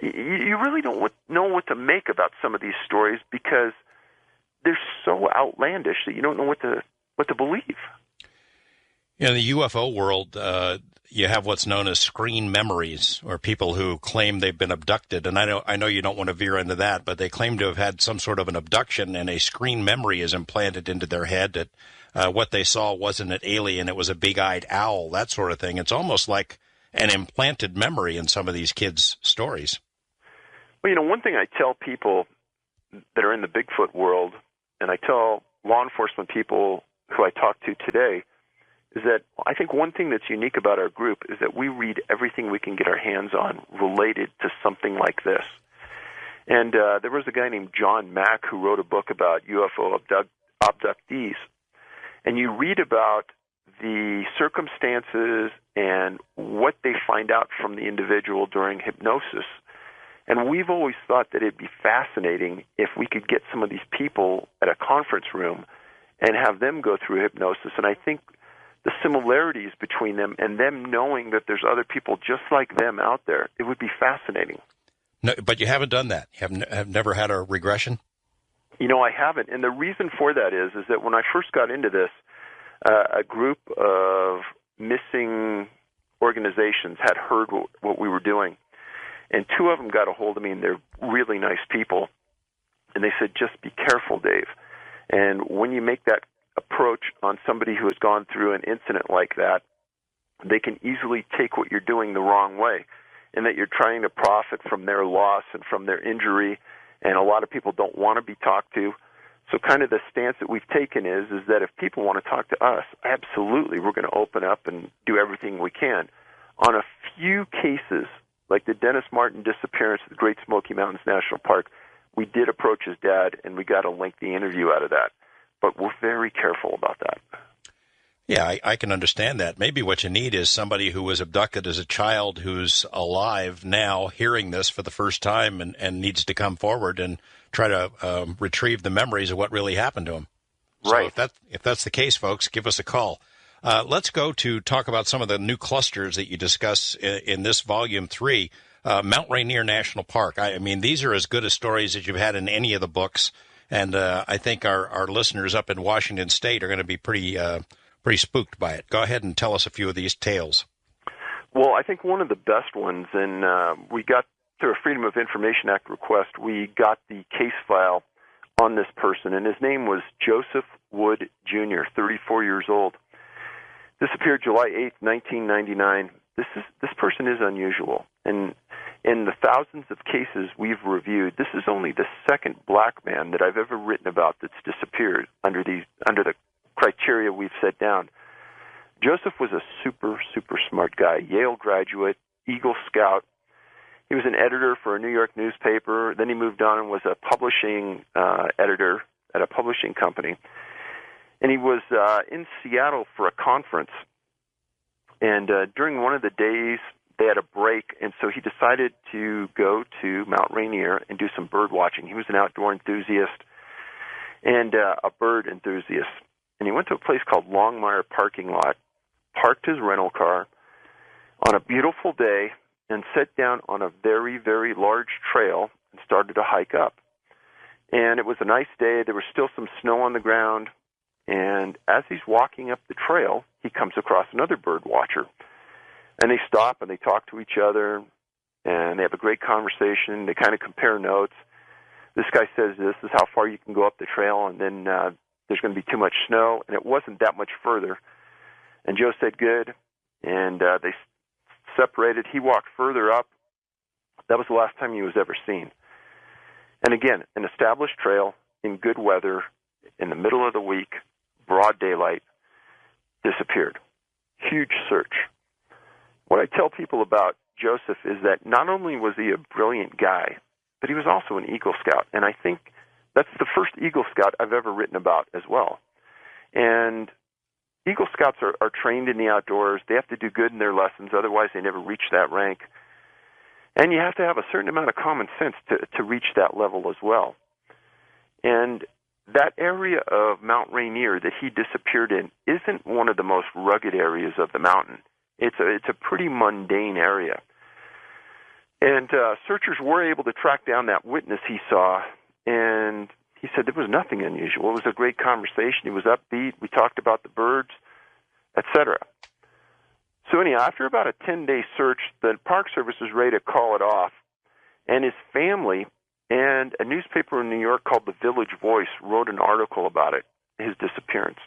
You really don't know what to make about some of these stories because they're so outlandish that you don't know what to believe. In the UFO world, you have what's known as screen memories, or people who claim they've been abducted. And I know you don't want to veer into that, but they claim to have had some sort of an abduction, and a screen memory is implanted into their head that what they saw wasn't an alien, it was a big-eyed owl, that sort of thing. It's almost like an implanted memory in some of these kids' stories. Well, you know, one thing I tell people that are in the Bigfoot world, and I tell law enforcement people who I talk to today, is that I think one thing that's unique about our group is that we read everything we can get our hands on related to something like this. And there was a guy named John Mack who wrote a book about UFO abductees. And you read about the circumstances and what they find out from the individual during hypnosis. And we've always thought that it'd be fascinating if we could get some of these people at a conference room and have them go through hypnosis. And I think the similarities between them and them knowing that there's other people just like them out there, it would be fascinating. No, but you haven't done that. You have never had a regression? You know, I haven't. And the reason for that is that when I first got into this, a group of missing organizations had heard what we were doing. And 2 of them got a hold of me, and they're really nice people. And they said, just be careful, Dave. And when you make that approach on somebody who has gone through an incident like that, they can easily take what you're doing the wrong way, and that you're trying to profit from their loss and from their injury, and a lot of people don't want to be talked to. So kind of the stance that we've taken is that if people want to talk to us, absolutely, we're going to open up and do everything we can. On a few cases, like the Dennis Martin disappearance at the Great Smoky Mountains National Park, we did approach his dad, and we got a lengthy interview out of that. But we're very careful about that. Yeah, I can understand that. Maybe what you need is somebody who was abducted as a child who's alive now, hearing this for the first time, and needs to come forward and try to retrieve the memories of what really happened to him. Right. So if that's the case, folks, give us a call. Let's go to talk about some of the new clusters that you discuss in this Volume 3. Mount Rainier National Park. I mean, these are as good as stories as you've had in any of the books, and I think our listeners up in Washington State are going to be pretty spooked by it. Go ahead and tell us a few of these tales. Well, I think one of the best ones, and we got, through a Freedom of Information Act request, we got the case file on this person, and his name was Joseph Wood, Jr., 34 years old. Disappeared July 8th, 1999. This person is unusual, and in the thousands of cases we've reviewed, this is only the second black man that I've ever written about that's disappeared under the criteria we've set down. Joseph was a super, super smart guy, Yale graduate, Eagle Scout. He was an editor for a New York newspaper. Then he moved on and was a publishing editor at a publishing company. And he was in Seattle for a conference. And during one of the days, they had a break, and so he decided to go to Mount Rainier and do some bird watching. He was an outdoor enthusiast and a bird enthusiast. And he went to a place called Longmire Parking Lot, parked his rental car on a beautiful day, and sat down on a very, very large trail and started to hike up. And it was a nice day. There was still some snow on the ground. And as he's walking up the trail, he comes across another bird watcher. And they stop and they talk to each other, and they have a great conversation. They kind of compare notes. This guy says this is how far you can go up the trail, and then there's going to be too much snow, and it wasn't that much further. And Joe said good, and they separated. He walked further up. That was the last time he was ever seen. And again, an established trail in good weather, in the middle of the week, broad daylight, disappeared. Huge search. What I tell people about Joseph is that not only was he a brilliant guy, but he was also an Eagle Scout. And I think that's the first Eagle Scout I've ever written about as well. And Eagle Scouts are trained in the outdoors. They have to do good in their lessons, otherwise they never reach that rank. And you have to have a certain amount of common sense to reach that level as well. And that area of Mount Rainier that he disappeared in isn't one of the most rugged areas of the mountain. It's a pretty mundane area. And searchers were able to track down that witness he saw, and he said there was nothing unusual. It was a great conversation. He was upbeat. We talked about the birds, etc. So anyhow, after about a 10-day search, the Park Service was ready to call it off, and his family and a newspaper in New York called The Village Voice wrote an article about it, his disappearance.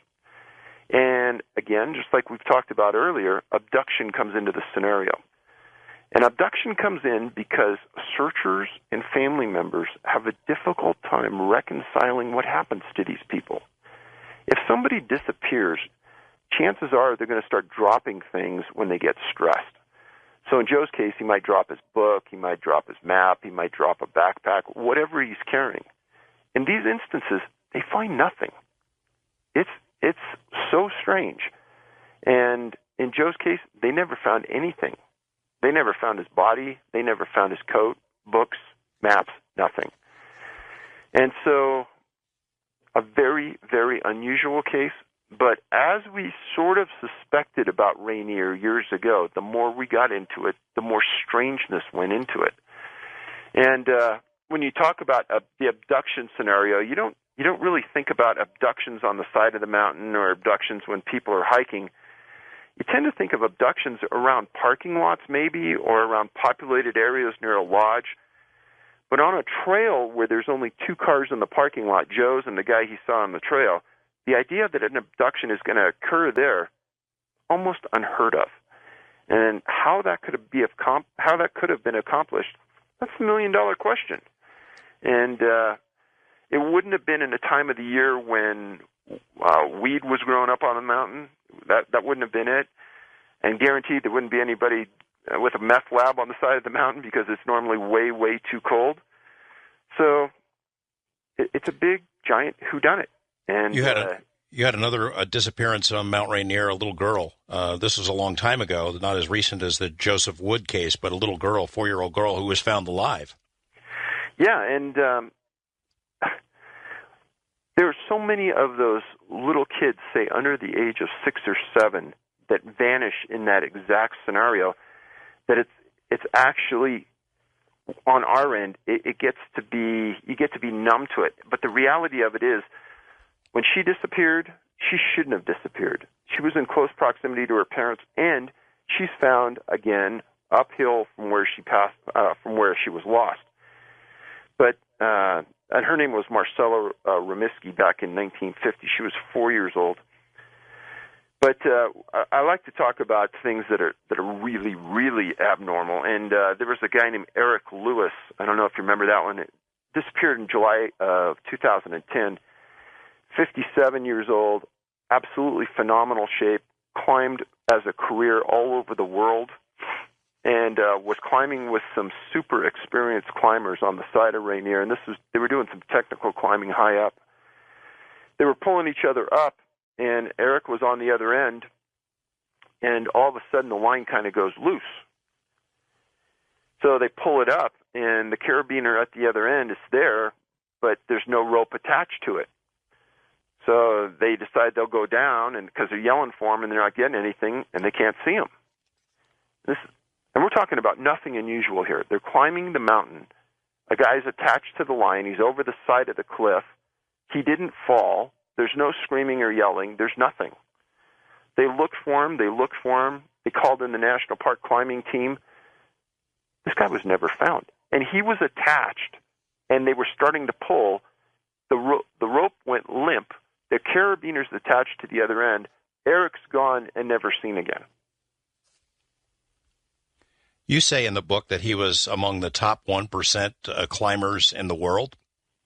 And again, just like we've talked about earlier, abduction comes into the scenario. And abduction comes in because searchers and family members have a difficult time reconciling what happens to these people. If somebody disappears, chances are they're going to start dropping things when they get stressed. So in Joe's case, he might drop his book, he might drop his map, he might drop a backpack, whatever he's carrying. In these instances, they find nothing. It's so strange. And in Joe's case, they never found anything. They never found his body. They never found his coat, books, maps, nothing. And so a very, very unusual case. But as we sort of suspected about Rainier years ago, the more we got into it, the more strangeness went into it. And when you talk about the abduction scenario, you don't really think about abductions on the side of the mountain or abductions when people are hiking. You tend to think of abductions around parking lots maybe, or around populated areas near a lodge. But on a trail where there's only two cars in the parking lot, Joe's and the guy he saw on the trail, the idea that an abduction is going to occur there, almost unheard of. And how that could have been accomplished, that's $1 million question. And it wouldn't have been in a time of the year when weed was growing up on the mountain. That wouldn't have been it. And guaranteed there wouldn't be anybody with a meth lab on the side of the mountain because it's normally way, way too cold. So it's a big, giant whodunit. And you had another disappearance on Mount Rainier, a little girl. This was a long time ago, not as recent as the Joseph Wood case, but a little girl, 4-year-old girl, who was found alive. Yeah, and there are so many of those little kids, say under the age of 6 or 7, that vanish in that exact scenario, that it's actually on our end, you get to be numb to it. But the reality of it is, when she disappeared, she shouldn't have disappeared. She was in close proximity to her parents, and she's found again uphill from where she was lost. But and her name was Marcella Remiski back in 1950. She was 4 years old. But I like to talk about things that are really, really abnormal. And there was a guy named Eric Lewis. I don't know if you remember that one. It disappeared in July of 2010. 57 years old, absolutely phenomenal shape, climbed as a career all over the world, and was climbing with some super experienced climbers on the side of Rainier. And they were doing some technical climbing high up. They were pulling each other up, and Eric was on the other end, and all of a sudden the line kind of goes loose. So they pull it up, and the carabiner at the other end is there, but there's no rope attached to it. So they decide they'll go down, and because they're yelling for him and they're not getting anything, and they can't see him. And we're talking about nothing unusual here. They're climbing the mountain. A guy's attached to the line. He's over the side of the cliff. He didn't fall. There's no screaming or yelling. There's nothing. They looked for him. They called in the National Park climbing team. This guy was never found. And he was attached, and they were starting to pull. The rope went limp. The carabiner's attached to the other end. Eric's gone and never seen again. You say in the book that he was among the top 1% climbers in the world?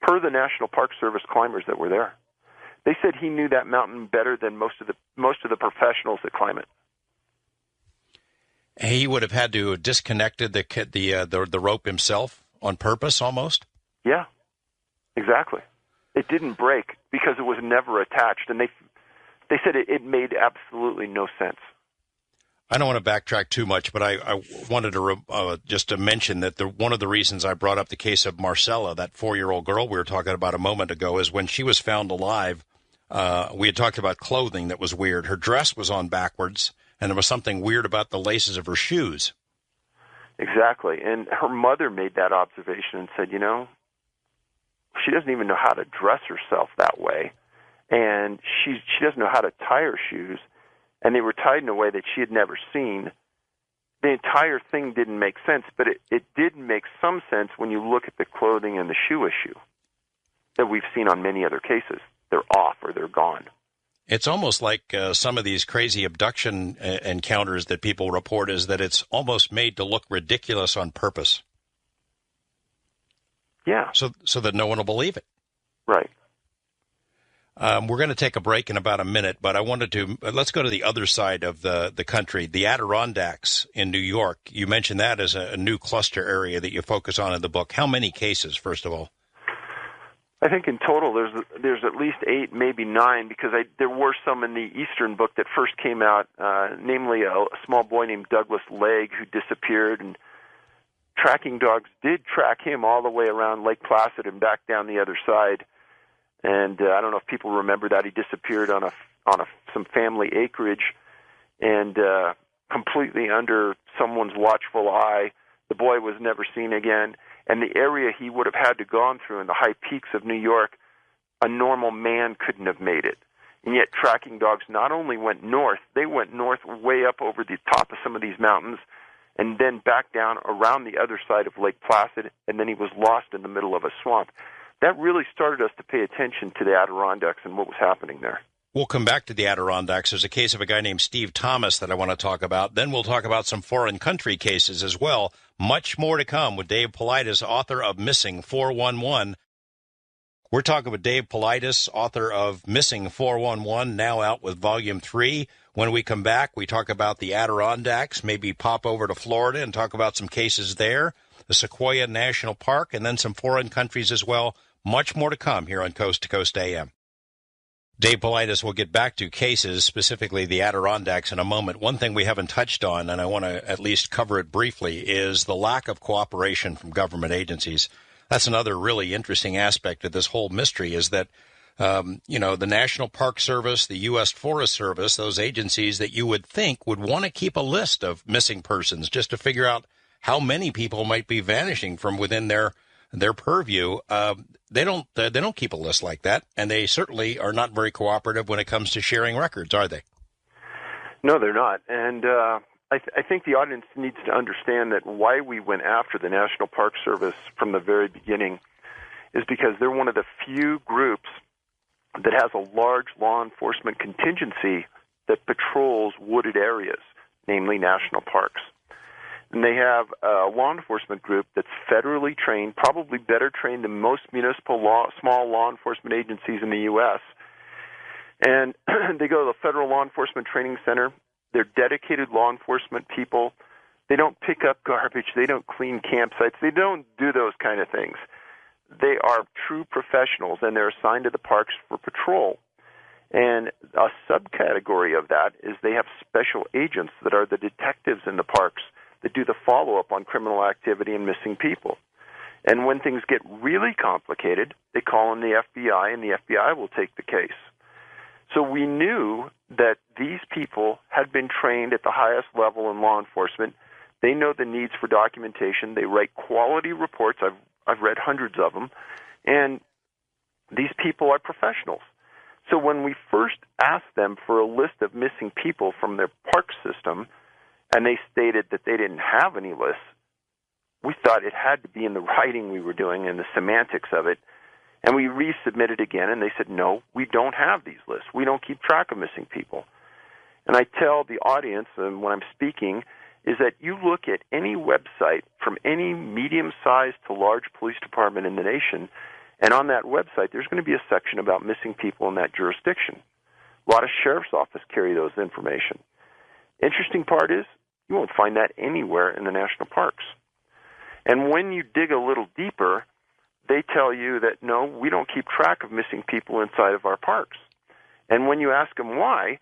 Per the National Park Service climbers that were there. They said he knew that mountain better than most of the professionals that climb it. He would have had to have disconnected the rope himself on purpose almost? Yeah, exactly. It didn't break because it was never attached, and they said it made absolutely no sense. I don't want to backtrack too much, but I wanted to just to mention that one of the reasons I brought up the case of Marcella, that 4-year-old girl we were talking about a moment ago, is when she was found alive, we had talked about clothing that was weird. Her dress was on backwards, and there was something weird about the laces of her shoes. Exactly, and her mother made that observation and said, she doesn't even know how to dress herself that way, and she doesn't know how to tie her shoes. And they were tied in a way that she had never seen. The entire thing didn't make sense, but it did make some sense when you look at the clothing and the shoe issue that we've seen on many other cases. They're off or they're gone. It's almost like some of these crazy abduction encounters that people report is that it's almost made to look ridiculous on purpose. Yeah. So that no one will believe it. Right. We're going to take a break in about a minute, but I wanted to let's go to the other side of the country, the Adirondacks in New York. You mentioned that as a new cluster area that you focus on in the book. How many cases, first of all? I think in total there's at least 8, maybe 9, because there were some in the Eastern book that first came out, namely a small boy named Douglas Legg who disappeared, and tracking dogs did track him all the way around Lake Placid and back down the other side. And I don't know if people remember that he disappeared on some family acreage, and completely under someone's watchful eye. The boy was never seen again, and the area he would have had to gone through in the high peaks of New York, a normal man couldn't have made it. And yet, tracking dogs not only went north, they went north way up over the top of some of these mountains, and then back down around the other side of Lake Placid, and then he was lost in the middle of a swamp. That really started us to pay attention to the Adirondacks and what was happening there. We'll come back to the Adirondacks. There's a case of a guy named Steve Thomas that I want to talk about. Then we'll talk about some foreign country cases as well. Much more to come with Dave Paulides, author of Missing 411. We're talking with Dave Paulides, author of Missing 411, now out with Volume 3. When we come back, we talk about the Adirondacks, maybe pop over to Florida and talk about some cases there, the Sequoia National Park, and then some foreign countries as well. Much more to come here on Coast to Coast AM. Dave Paulides will get back to cases, specifically the Adirondacks, in a moment. One thing we haven't touched on, and I want to at least cover it briefly, is the lack of cooperation from government agencies. That's another really interesting aspect of this whole mystery is that, the National Park Service, the U.S. Forest Service, those agencies that you would think would want to keep a list of missing persons just to figure out how many people might be vanishing from within their purview. They don't keep a list like that, and they certainly are not very cooperative when it comes to sharing records, are they? No, they're not. And I think the audience needs to understand that why we went after the National Park Service from the very beginning is because they're one of the few groups that has a large law enforcement contingency that patrols wooded areas, namely national parks. And they have a law enforcement group that's federally trained, probably better trained than most small law enforcement agencies in the U.S. And they go to the Federal Law Enforcement Training Center. They're dedicated law enforcement people. They don't pick up garbage. They don't clean campsites. They don't do those kind of things. They are true professionals, and they're assigned to the parks for patrol. And a subcategory of that is they have special agents that are the detectives in the parks that do the follow-up on criminal activity and missing people. And when things get really complicated, they call in the FBI, and the FBI will take the case. So we knew that these people had been trained at the highest level in law enforcement. They know the needs for documentation. They write quality reports. I've read hundreds of them. And these people are professionals. So when we first asked them for a list of missing people from their park system, and they stated that they didn't have any lists, we thought it had to be in the writing we were doing and the semantics of it. And we resubmitted again, and they said, no, we don't have these lists. We don't keep track of missing people. And I tell the audience when I'm speaking is that you look at any website from any medium-sized to large police department in the nation, and on that website there's going to be a section about missing people in that jurisdiction. A lot of sheriff's office carry those information. Interesting part is you won't find that anywhere in the national parks. And when you dig a little deeper, they tell you that, no, we don't keep track of missing people inside of our parks. And when you ask them why,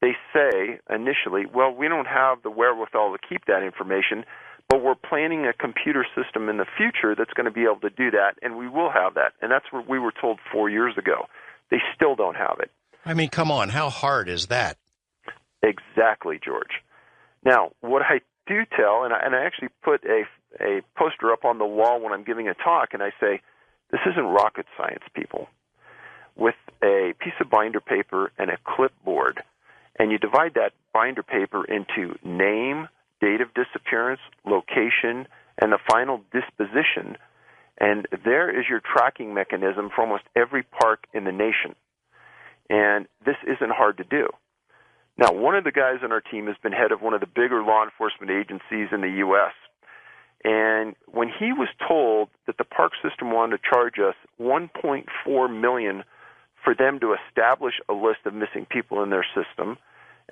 they say initially, well, we don't have the wherewithal to keep that information, but we're planning a computer system in the future that's going to be able to do that, and we will have that. And that's what we were told 4 years ago. They still don't have it. I mean, come on, how hard is that? Exactly, George. Now, what I do tell, and I actually put a poster up on the wall when I'm giving a talk, and I say, this isn't rocket science, people. With a piece of binder paper and a clipboard, and you divide that binder paper into name, date of disappearance, location, and the final disposition, and there is your tracking mechanism for almost every park in the nation. And this isn't hard to do. Now, one of the guys on our team has been head of one of the bigger law enforcement agencies in the U.S., and when he was told that the park system wanted to charge us $1.4 million for them to establish a list of missing people in their system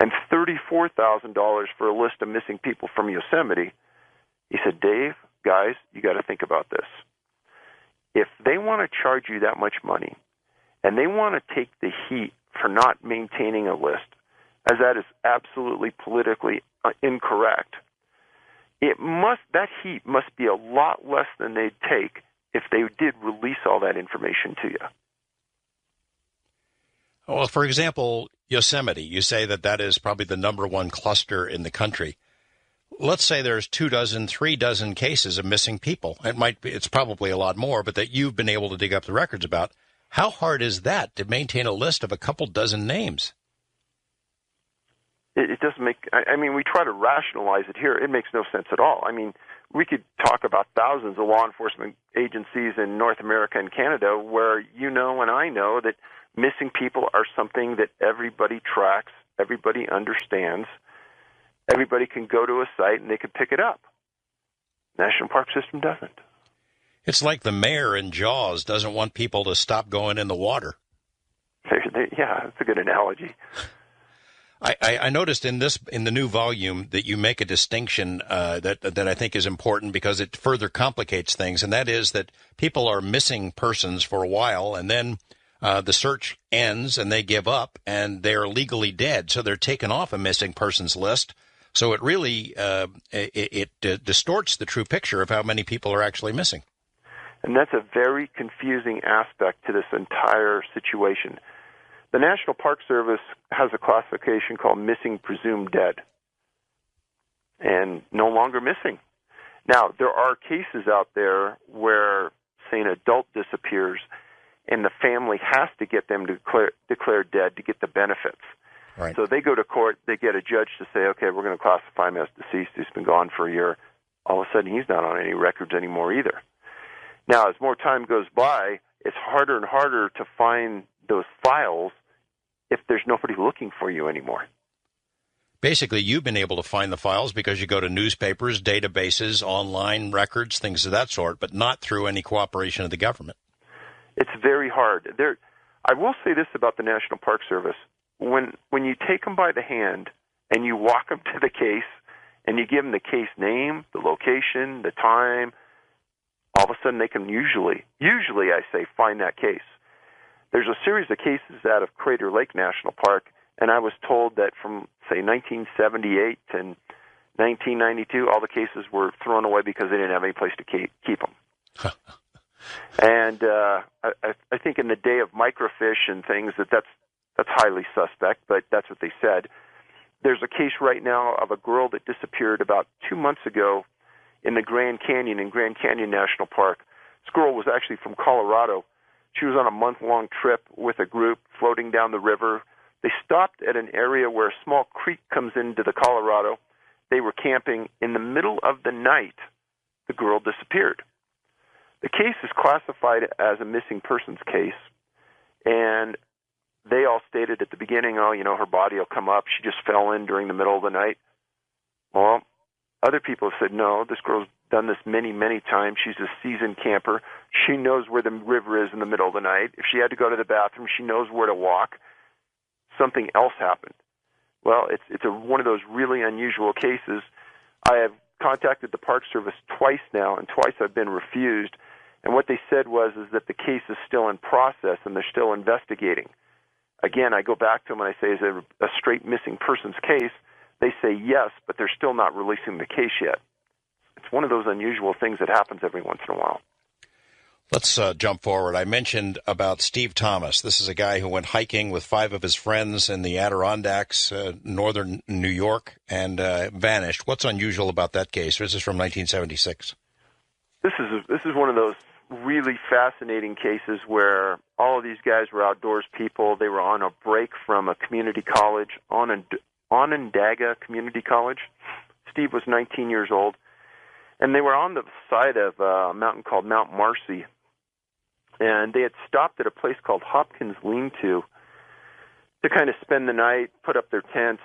and $34,000 for a list of missing people from Yosemite, he said, Dave, guys, you got to think about this. If they want to charge you that much money and they want to take the heat for not maintaining a list, as that is absolutely politically incorrect, that heat must be a lot less than they'd take if they did release all that information to you. Well, for example, Yosemite, you say that is probably the number one cluster in the country. Let's say there's 24, 3 cases of missing people. It's probably a lot more, but that you've been able to dig up the records about. How hard is that to maintain a list of a couple dozen names? It doesn't make, we try to rationalize it here. It makes no sense at all. We could talk about thousands of law enforcement agencies in North America and Canada where you know and I know that missing people are something that everybody tracks, everybody understands, everybody can go to a site and they can pick it up. National Park System doesn't. It's like the mayor in Jaws doesn't want people to stop going in the water. Yeah, that's a good analogy. I noticed in the new volume that you make a distinction that I think is important because it further complicates things, and that is that people are missing persons for a while, and then the search ends and they give up and they're legally dead, so they're taken off a missing persons list. So it really distorts the true picture of how many people are actually missing. And that's a very confusing aspect to this entire situation. The National Park Service has a classification called missing presumed dead and no longer missing. Now, there are cases out there where, say, an adult disappears and the family has to get them to declare dead to get the benefits. Right. So they go to court, they get a judge to say, okay, we're going to classify him as deceased. He's been gone for a year. All of a sudden, he's not on any records anymore either. Now, as more time goes by, it's harder and harder to find those files if there's nobody looking for you anymore. Basically, you've been able to find the files because you go to newspapers, databases, online records, things of that sort, but not through any cooperation of the government. It's very hard. I will say this about the National Park Service. When you take them by the hand and you walk them to the case and you give them the case name, the location, the time, all of a sudden they can usually I say, find that case. There's a series of cases out of Crater Lake National Park, and I was told that from, say, 1978 to 1992, all the cases were thrown away because they didn't have any place to keep them. And I think in the day of microfiche and things that's highly suspect, but that's what they said. There's a case right now of a girl that disappeared about 2 months ago in the Grand Canyon, in Grand Canyon National Park. This girl was actually from Colorado. She was on a month-long trip with a group floating down the river. They stopped at an area where a small creek comes into the Colorado. They were camping. In the middle of the night, the girl disappeared. The case is classified as a missing persons case, and they all stated at the beginning, her body will come up. She just fell in during the middle of the night. Well, other people have said, no, this girl's done this many, many times. She's a seasoned camper. She knows where the river is in the middle of the night. If she had to go to the bathroom, she knows where to walk. Something else happened. Well, it's one of those really unusual cases. I have contacted the Park Service twice now, and twice I've been refused. And what they said is that the case is still in process and they're still investigating. Again, I go back to them and I say, is it a straight missing persons case? They say yes, but they're still not releasing the case yet. It's one of those unusual things that happens every once in a while. Let's jump forward. I mentioned about Steve Thomas. This is a guy who went hiking with 5 of his friends in the Adirondacks, northern New York, and vanished. What's unusual about that case? This is from 1976. This is one of those really fascinating cases where all of these guys were outdoors people. They were on a break from a community college, Onondaga Community College. Steve was 19 years old, and they were on the side of a mountain called Mount Marcy, and they had stopped at a place called Hopkins Lean-To to kind of spend the night, put up their tents,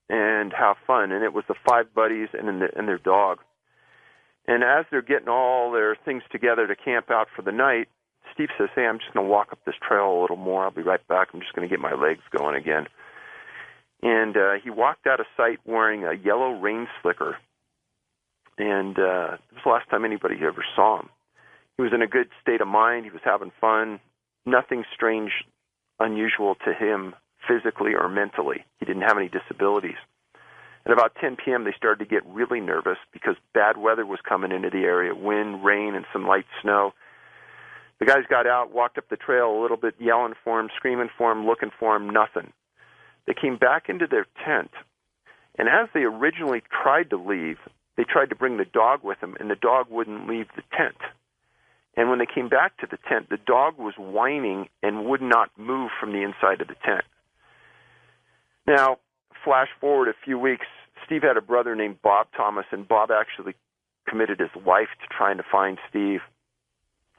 and have fun. And it was the 5 buddies and their dog. And as they're getting all their things together to camp out for the night, Steve says, hey, I'm just going to walk up this trail a little more. I'll be right back. I'm just going to get my legs going again. And he walked out of sight wearing a yellow rain slicker. And it was the last time anybody ever saw him. He was in a good state of mind. He was having fun. Nothing strange, unusual to him physically or mentally. He didn't have any disabilities. At about 10 p.m., they started to get really nervous because bad weather was coming into the area, wind, rain, and some light snow. The guys got out, walked up the trail a little bit, yelling for him, screaming for him, looking for him, nothing. They came back into their tent, and as they originally tried to leave, they tried to bring the dog with them, and the dog wouldn't leave the tent. And when they came back to the tent, the dog was whining and would not move from the inside of the tent. Now, flash forward a few weeks, Steve had a brother named Bob Thomas, and Bob actually committed his life to trying to find Steve.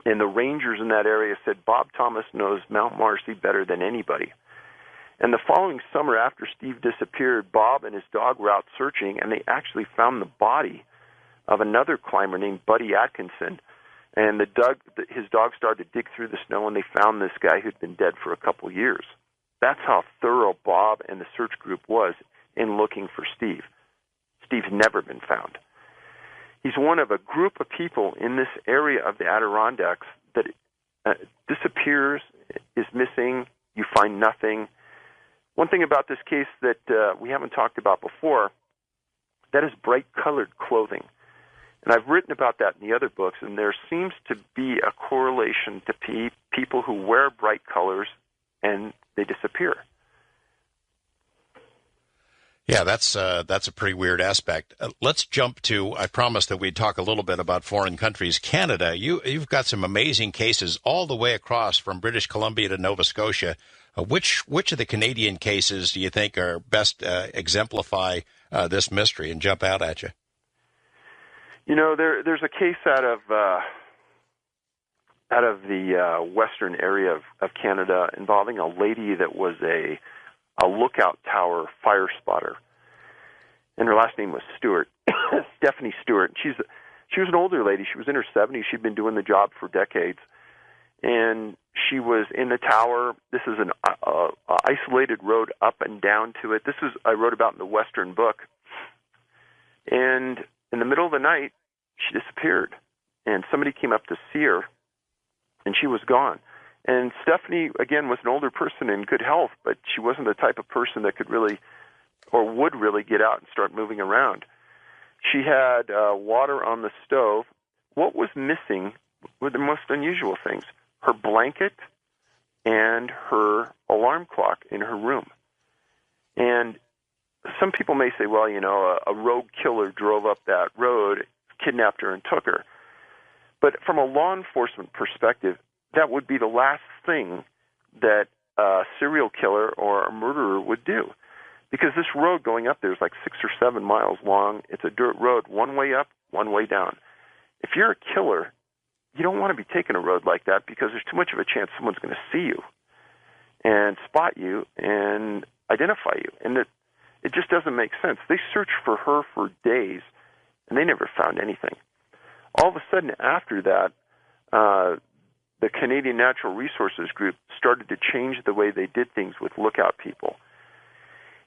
And the rangers in that area said Bob Thomas knows Mount Marcy better than anybody. And the following summer, after Steve disappeared, Bob and his dog were out searching, and they actually found the body of another climber named Buddy Atkinson. And his dog started to dig through the snow, and they found this guy who'd been dead for a couple years. That's how thorough Bob and the search group was in looking for Steve. Steve's never been found. He's one of a group of people in this area of the Adirondacks that disappears, is missing, you find nothing. One thing about this case that we haven't talked about before, that is bright-colored clothing. And I've written about that in the other books, and there seems to be a correlation to people who wear bright colors and they disappear. Yeah, that's a pretty weird aspect. Let's jump to, I promised that we'd talk a little bit about foreign countries. Canada, you've got some amazing cases all the way across from British Columbia to Nova Scotia. Which of the Canadian cases do you think are best exemplify this mystery and jump out at you? You know, there's a case out of the western area of Canada involving a lady that was a lookout tower fire spotter, and her last name was Stewart, Stephanie Stewart. She was an older lady. She was in her 70s. She'd been doing the job for decades, and she was in the tower. This is an isolated road up and down to it. I wrote about in the Western book, and in the middle of the night, she disappeared, and somebody came up to see her, and she was gone. And Stephanie, again, was an older person in good health, but she wasn't the type of person that could really or would really get out and start moving around. She had water on the stove. What was missing were the most unusual things: her blanket and her alarm clock in her room. And some people may say, well, a rogue killer drove up that road, kidnapped her, and took her. But from a law enforcement perspective, that would be the last thing that a serial killer or a murderer would do. Because this road going up there is like 6 or 7 miles long. It's a dirt road, one way up, one way down. If you're a killer, you don't want to be taking a road like that because there's too much of a chance someone's going to see you and spot you and identify you. And it just doesn't make sense. They searched for her for days, and they never found anything. All of a sudden, after that, the Canadian Natural Resources Group started to change the way they did things with lookout people.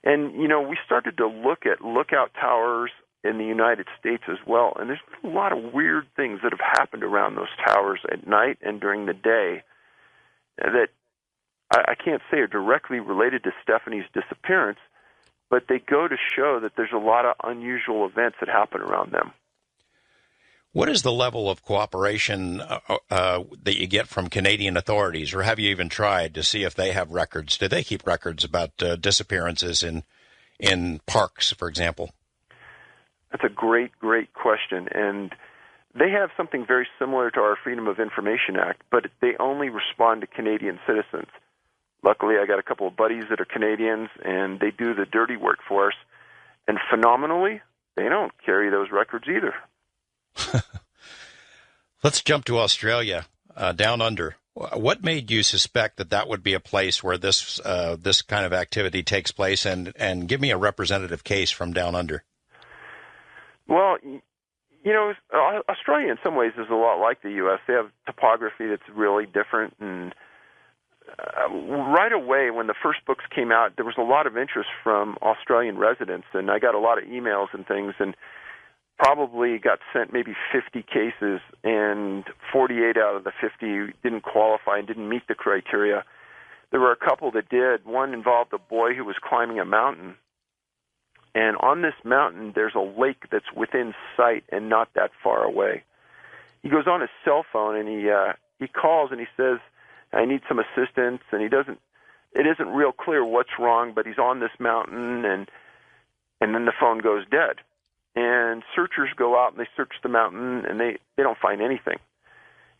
And, we started to look at lookout towers in the United States as well, and there's a lot of weird things that have happened around those towers at night and during the day that I can't say are directly related to Stephanie's disappearance, but they go to show that there's a lot of unusual events that happen around them. What is the level of cooperation that you get from Canadian authorities, or have you even tried to see if they have records? Do they keep records about disappearances in parks, for example? That's a great, great question. And they have something very similar to our Freedom of Information Act, but they only respond to Canadian citizens. Luckily, I got a couple of buddies that are Canadians, and they do the dirty work for us. And phenomenally, they don't carry those records either. Let's jump to Australia, down under. What made you suspect that would be a place where this kind of activity takes place? And give me a representative case from down under. Well, Australia in some ways is a lot like the U.S. They have topography that's really different, and right away when the first books came out, there was a lot of interest from Australian residents, and I got a lot of emails and things, and probably got sent maybe 50 cases, and 48 out of the 50 didn't qualify and didn't meet the criteria. There were a couple that did. One involved a boy who was climbing a mountain, and on this mountain there's a lake that's within sight and not that far away. He goes on his cell phone and he calls and he says, I need some assistance, and it isn't real clear what's wrong, but he's on this mountain, and then the phone goes dead. And searchers go out and they search the mountain, and they don't find anything.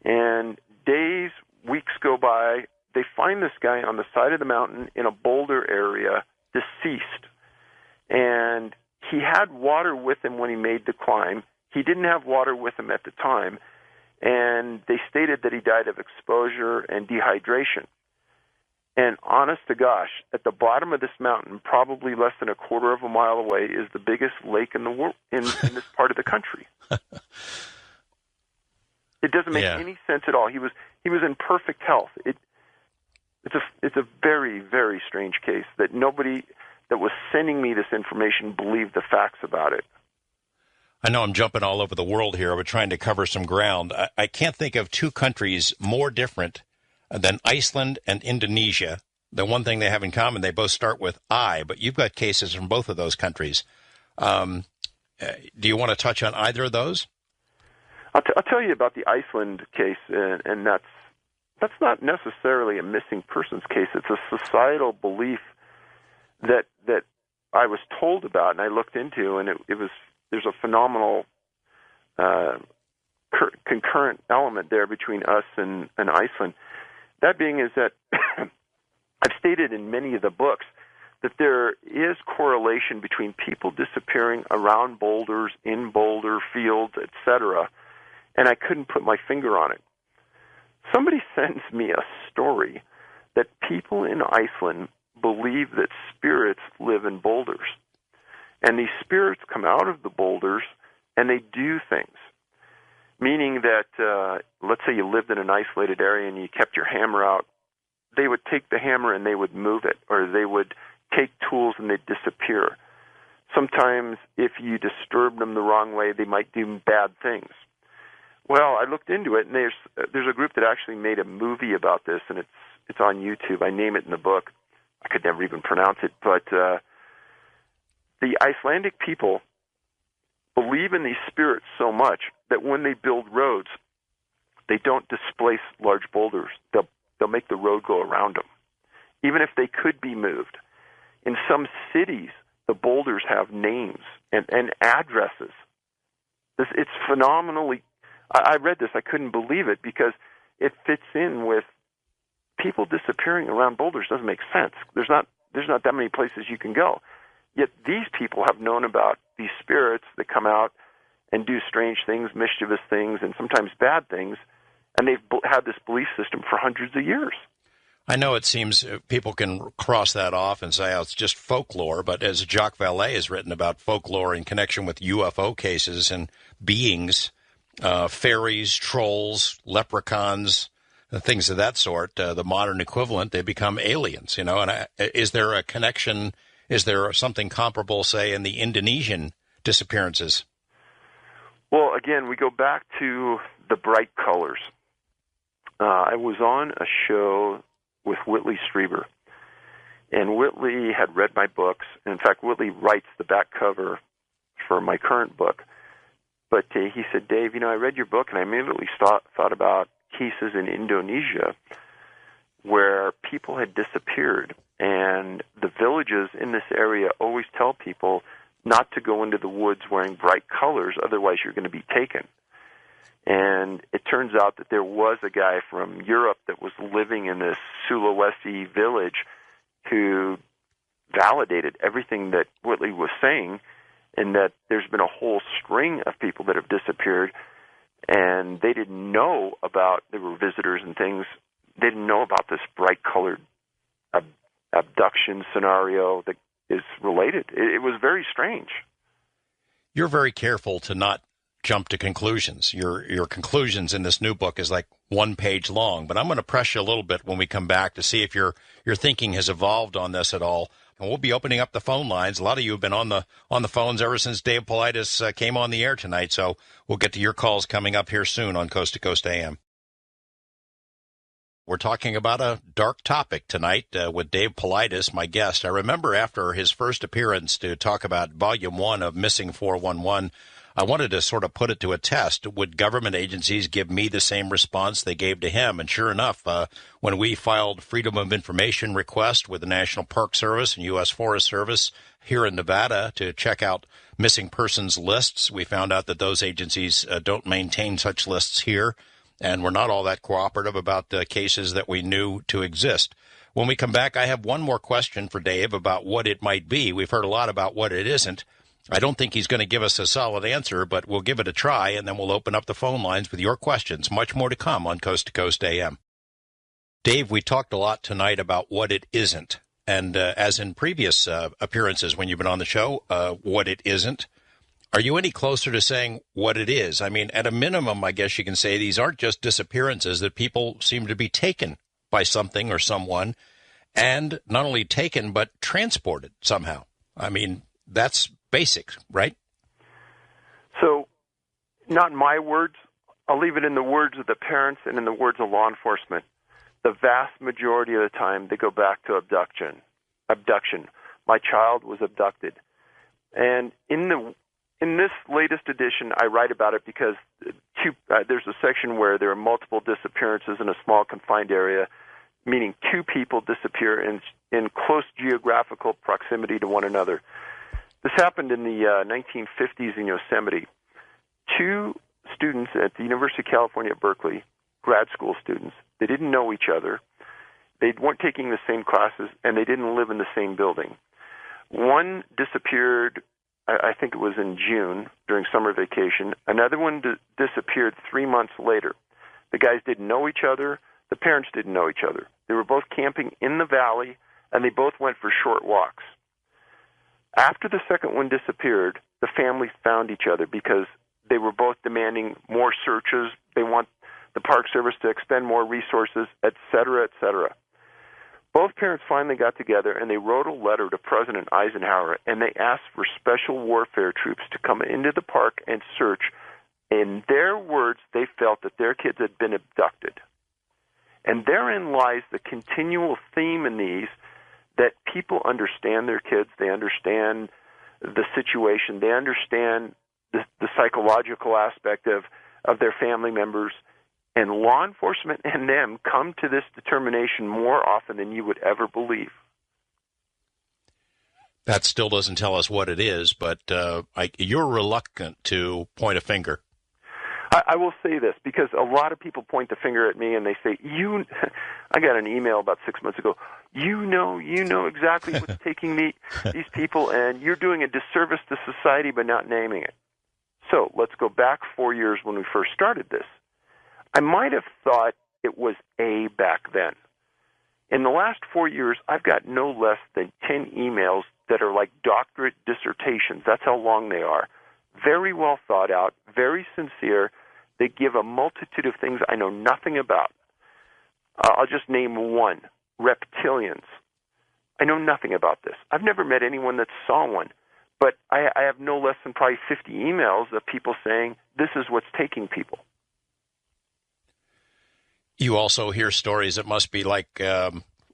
And days, weeks go by. They find this guy on the side of the mountain in a boulder area, deceased. And he had water with him when he made the climb. He didn't have water with him at the time. And they stated that he died of exposure and dehydration. And honest to gosh, at the bottom of this mountain, probably less than a quarter of a mile away, is the biggest lake in the world in this part of the country. It doesn't make any sense at all. He was in perfect health. It's a very, very strange case that nobody that was sending me this information believed the facts about it. I know I'm jumping all over the world here, but trying to cover some ground. I can't think of two countries more different than Iceland and Indonesia. The one thing they have in common, they both start with I, but you've got cases from both of those countries. Do you want to touch on either of those? I'll tell you about the Iceland case, and that's not necessarily a missing persons case. It's a societal belief that I was told about and I looked into, and there's a phenomenal concurrent element there between us and Iceland. That being is that I've stated in many of the books that there is correlation between people disappearing around boulders, in boulder fields, etc., and I couldn't put my finger on it. Somebody sends me a story that people in Iceland believe that spirits live in boulders, and these spirits come out of the boulders and they do things. Meaning that, let's say you lived in an isolated area and you kept your hammer out, they would take the hammer and they would move it, or they would take tools and they'd disappear. Sometimes if you disturbed them the wrong way, they might do bad things. Well, I looked into it, and there's a group that actually made a movie about this, and it's on YouTube. I name it in the book. I could never even pronounce it, but the Icelandic people believe in these spirits so much that when they build roads, they don't displace large boulders. They'll make the road go around them, even if they could be moved. In some cities, the boulders have names and addresses. It's phenomenally. I read this. I couldn't believe it because it fits in with people disappearing around boulders. Doesn't make sense. There's not that many places you can go. Yet these people have known about these spirits that come out and do strange things, mischievous things, and sometimes bad things, and they've had this belief system for hundreds of years. I know it seems people can cross that off and say, oh, it's just folklore, but as Jacques Vallée has written about folklore in connection with UFO cases and beings, fairies, trolls, leprechauns, things of that sort, the modern equivalent, they become aliens, and is there a connection? Is there something comparable, say, in the Indonesian disappearances? Well, again, we go back to the bright colors. I was on a show with Whitley Strieber, and Whitley had read my books. In fact, Whitley writes the back cover for my current book. But he said, Dave, I read your book, and I immediately thought about cases in Indonesia where people had disappeared, and the villages in this area always tell people not to go into the woods wearing bright colors, otherwise you're going to be taken. And it turns out that there was a guy from Europe that was living in this Sulawesi village who validated everything that Whitley was saying, and that there's been a whole string of people that have disappeared, and they didn't know about, there were visitors and things, they didn't know about this bright-colored abduction scenario that is related. It was very strange. You're very careful to not jump to conclusions. Your conclusions in this new book is like one page long, but I'm going to press you a little bit when we come back to see if your thinking has evolved on this at all. And we'll be opening up the phone lines. A lot of you have been on the phones ever since Dave Paulides came on the air tonight, so we'll get to your calls coming up here soon on Coast to Coast AM. We're talking about a dark topic tonight with Dave Paulides, my guest. I remember after his first appearance to talk about Volume 1 of Missing 411, I wanted to sort of put it to a test. Would government agencies give me the same response they gave to him? And sure enough, when we filed Freedom of Information request with the National Park Service and U.S. Forest Service here in Nevada to check out missing persons lists, we found out that those agencies don't maintain such lists here, and we're not all that cooperative about the cases that we knew to exist. When we come back, I have one more question for Dave about what it might be. We've heard a lot about what it isn't. I don't think he's going to give us a solid answer, but we'll give it a try, and then we'll open up the phone lines with your questions. Much more to come on Coast to Coast AM. Dave, we talked a lot tonight about what it isn't. And as in previous appearances when you've been on the show, what it isn't. Are you any closer to saying what it is? I mean, at a minimum, I guess you can say these aren't just disappearances, that people seem to be taken by something or someone, and not only taken, but transported somehow. I mean, that's basic, right? So, not in my words. I'll leave it in the words of the parents and in the words of law enforcement. The vast majority of the time, they go back to abduction. My child was abducted. And in this latest edition, I write about it because there's a section where there are multiple disappearances in a small confined area, meaning two people disappear in close geographical proximity to one another. This happened in the 1950s in Yosemite. Two students at the University of California at Berkeley, grad school students, they didn't know each other. They weren't taking the same classes, and they didn't live in the same building. One disappeared, I think it was in June, during summer vacation. Another one disappeared 3 months later. The guys didn't know each other. The parents didn't know each other. They were both camping in the valley, and they both went for short walks. After the second one disappeared, the families found each other because they were both demanding more searches. They want the Park Service to expend more resources, et cetera, et cetera. Both parents finally got together, and they wrote a letter to President Eisenhower, and they asked for special warfare troops to come into the park and search In their words, they felt that their kids had been abducted. And therein lies the continual theme in these, that people understand their kids, they understand the situation, they understand the psychological aspect of their family members, and law enforcement and them come to this determination more often than you would ever believe. That still doesn't tell us what it is, but you're reluctant to point a finger. I will say this, because a lot of people point the finger at me and they say, I got an email about 6 months ago, you know exactly what's taking these people, and you're doing a disservice to society by not naming it. So let's go back 4 years when we first started this. I might have thought it was A back then. In the last 4 years, I've got no less than 10 emails that are like doctorate dissertations. That's how long they are. Very well thought out, very sincere. They give a multitude of things I know nothing about. I'll just name one, reptilians. I know nothing about this. I've never met anyone that saw one, but I have no less than probably 50 emails of people saying, this is what's taking people. You also hear stories that must be like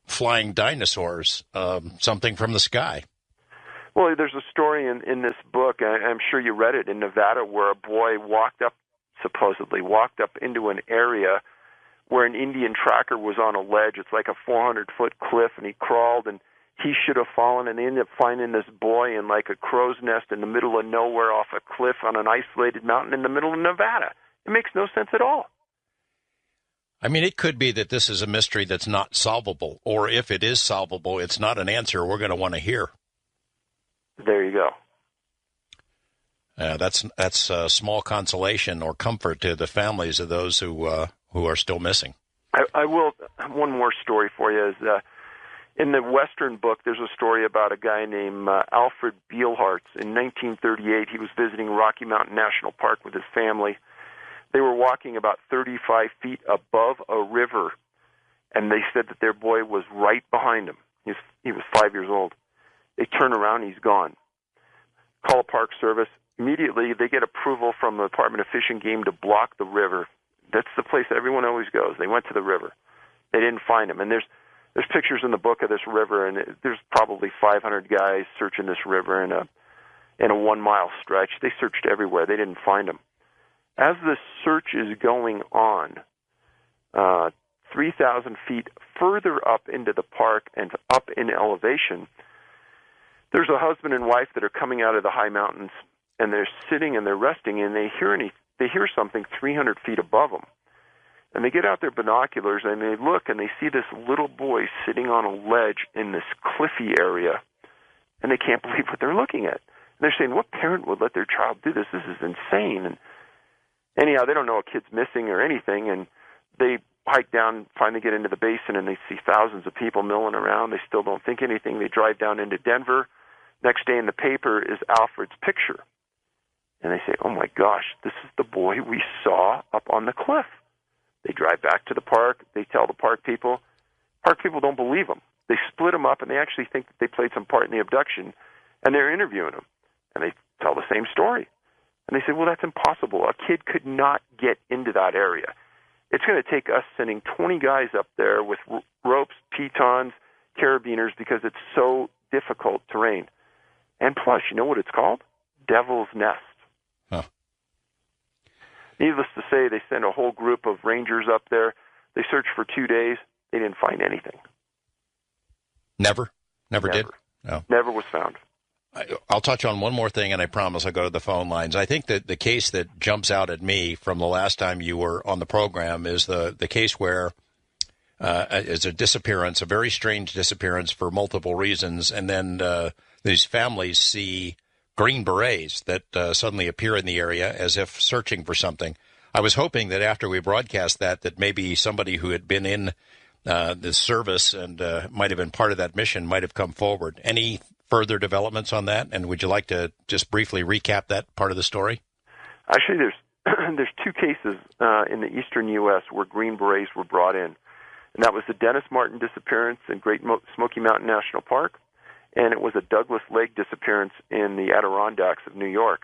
flying dinosaurs, something from the sky. Well, there's a story in this book, I'm sure you read it, in Nevada, where a boy supposedly walked up into an area where an Indian tracker was on a ledge. It's like a 400-foot cliff, and he crawled, and he should have fallen, and they ended up finding this boy in like a crow's nest in the middle of nowhere off a cliff on an isolated mountain in the middle of Nevada. It makes no sense at all. I mean, it could be that this is a mystery that's not solvable, or if it is solvable, it's not an answer we're going to want to hear. There you go. That's small consolation or comfort to the families of those who are still missing. I will. One more story for you is in the Western book. There's a story about a guy named Alfred Beilhartz. In 1938, he was visiting Rocky Mountain National Park with his family. They were walking about 35 feet above a river, and they said that their boy was right behind him. He was 5 years old. They turn around, he's gone. Call a park service. Immediately, they get approval from the Department of Fish and Game to block the river. That's the place everyone always goes. They went to the river. They didn't find him. And there's pictures in the book of this river, and there's probably 500 guys searching this river in a 1-mile stretch. They searched everywhere. They didn't find him. As the search is going on, 3,000 feet further up into the park and up in elevation, there's a husband and wife that are coming out of the high mountains, and they're sitting and they're resting, and they hear something 300 feet above them. And they get out their binoculars, and they look, and they see this little boy sitting on a ledge in this cliffy area, and they can't believe what they're looking at. And they're saying, what parent would let their child do this? This is insane. And anyhow, they don't know a kid's missing or anything, and they hike down, finally get into the basin, and they see thousands of people milling around. They still don't think anything. They drive down into Denver. Next day in the paper is Alfred's picture. And they say, oh my gosh, this is the boy we saw up on the cliff. They drive back to the park. They tell the park people. Park people don't believe them. They split them up, and they actually think that they played some part in the abduction, and they're interviewing them. And they tell the same story. And they say, well, that's impossible. A kid could not get into that area. It's going to take us sending 20 guys up there with ropes, pitons, carabiners, because it's so difficult terrain. And plus, you know what it's called? Devil's Nest. Huh. Needless to say, they sent a whole group of rangers up there. They searched for 2 days. They didn't find anything. Never did? No. Never was found. I'll touch on one more thing, and I promise I'll go to the phone lines. I think that the case that jumps out at me from the last time you were on the program is the case where it's a disappearance, a very strange disappearance for multiple reasons, and then these families see Green Berets that suddenly appear in the area as if searching for something. I was hoping that after we broadcast that maybe somebody who had been in the service and might have been part of that mission might have come forward. Any further developments on that? And would you like to just briefly recap that part of the story? Actually, there's two cases in the eastern U.S. where Green Berets were brought in. And that was the Dennis Martin disappearance in Great Smoky Mountain National Park, and it was a Douglas Lake disappearance in the Adirondacks of New York.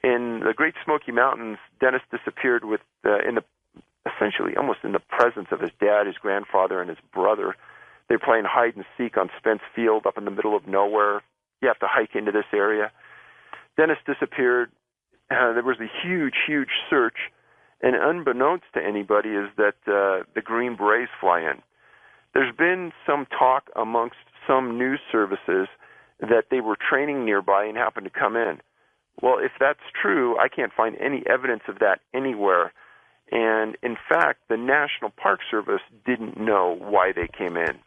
in the Great Smoky Mountains, Dennis disappeared essentially almost in the presence of his dad, his grandfather, and his brother. They're playing hide and seek on Spence Field up in the middle of nowhere. You have to hike into this area. Dennis disappeared. There was a huge, huge search, and unbeknownst to anybody is that the Green Berets fly in. There's been some talk amongst some news services that they were training nearby and happened to come in. Well, if that's true, I can't find any evidence of that anywhere. And in fact, the National Park Service didn't know why they came in.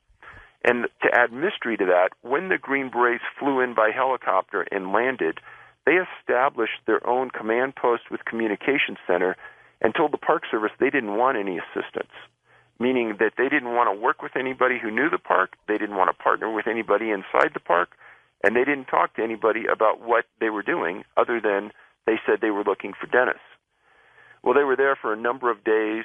And to add mystery to that, when the Green Berets flew in by helicopter and landed, they established their own command post with communication center and told the Park Service they didn't want any assistance, meaning that they didn't want to work with anybody who knew the park, they didn't want to partner with anybody inside the park, and they didn't talk to anybody about what they were doing other than they said they were looking for Dennis. Well, they were there for a number of days.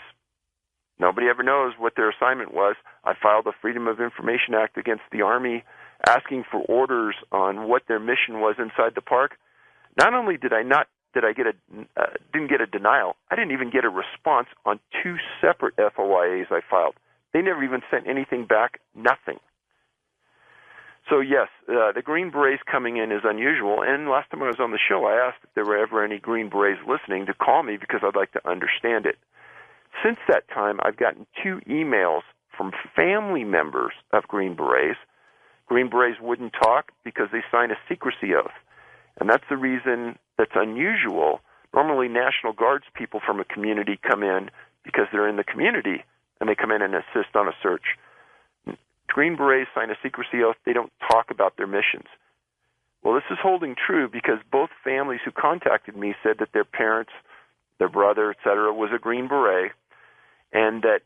Nobody ever knows what their assignment was. I filed a Freedom of Information Act against the Army asking for orders on what their mission was inside the park. Not only didn't get a denial, I didn't even get a response on 2 separate FOIAs I filed. They never even sent anything back, nothing. So yes, the Green Berets coming in is unusual, and last time I was on the show, I asked if there were ever any Green Berets listening to call me because I'd like to understand it. Since that time, I've gotten 2 emails from family members of Green Berets. Green Berets wouldn't talk because they sign a secrecy oath. And that's the reason that's unusual. Normally, National Guards people from a community come in because they're in the community, and they come in and assist on a search. Green Berets sign a secrecy oath. They don't talk about their missions. Well, this is holding true because both families who contacted me said that their parents, their brother, etc., was a Green Beret, and that,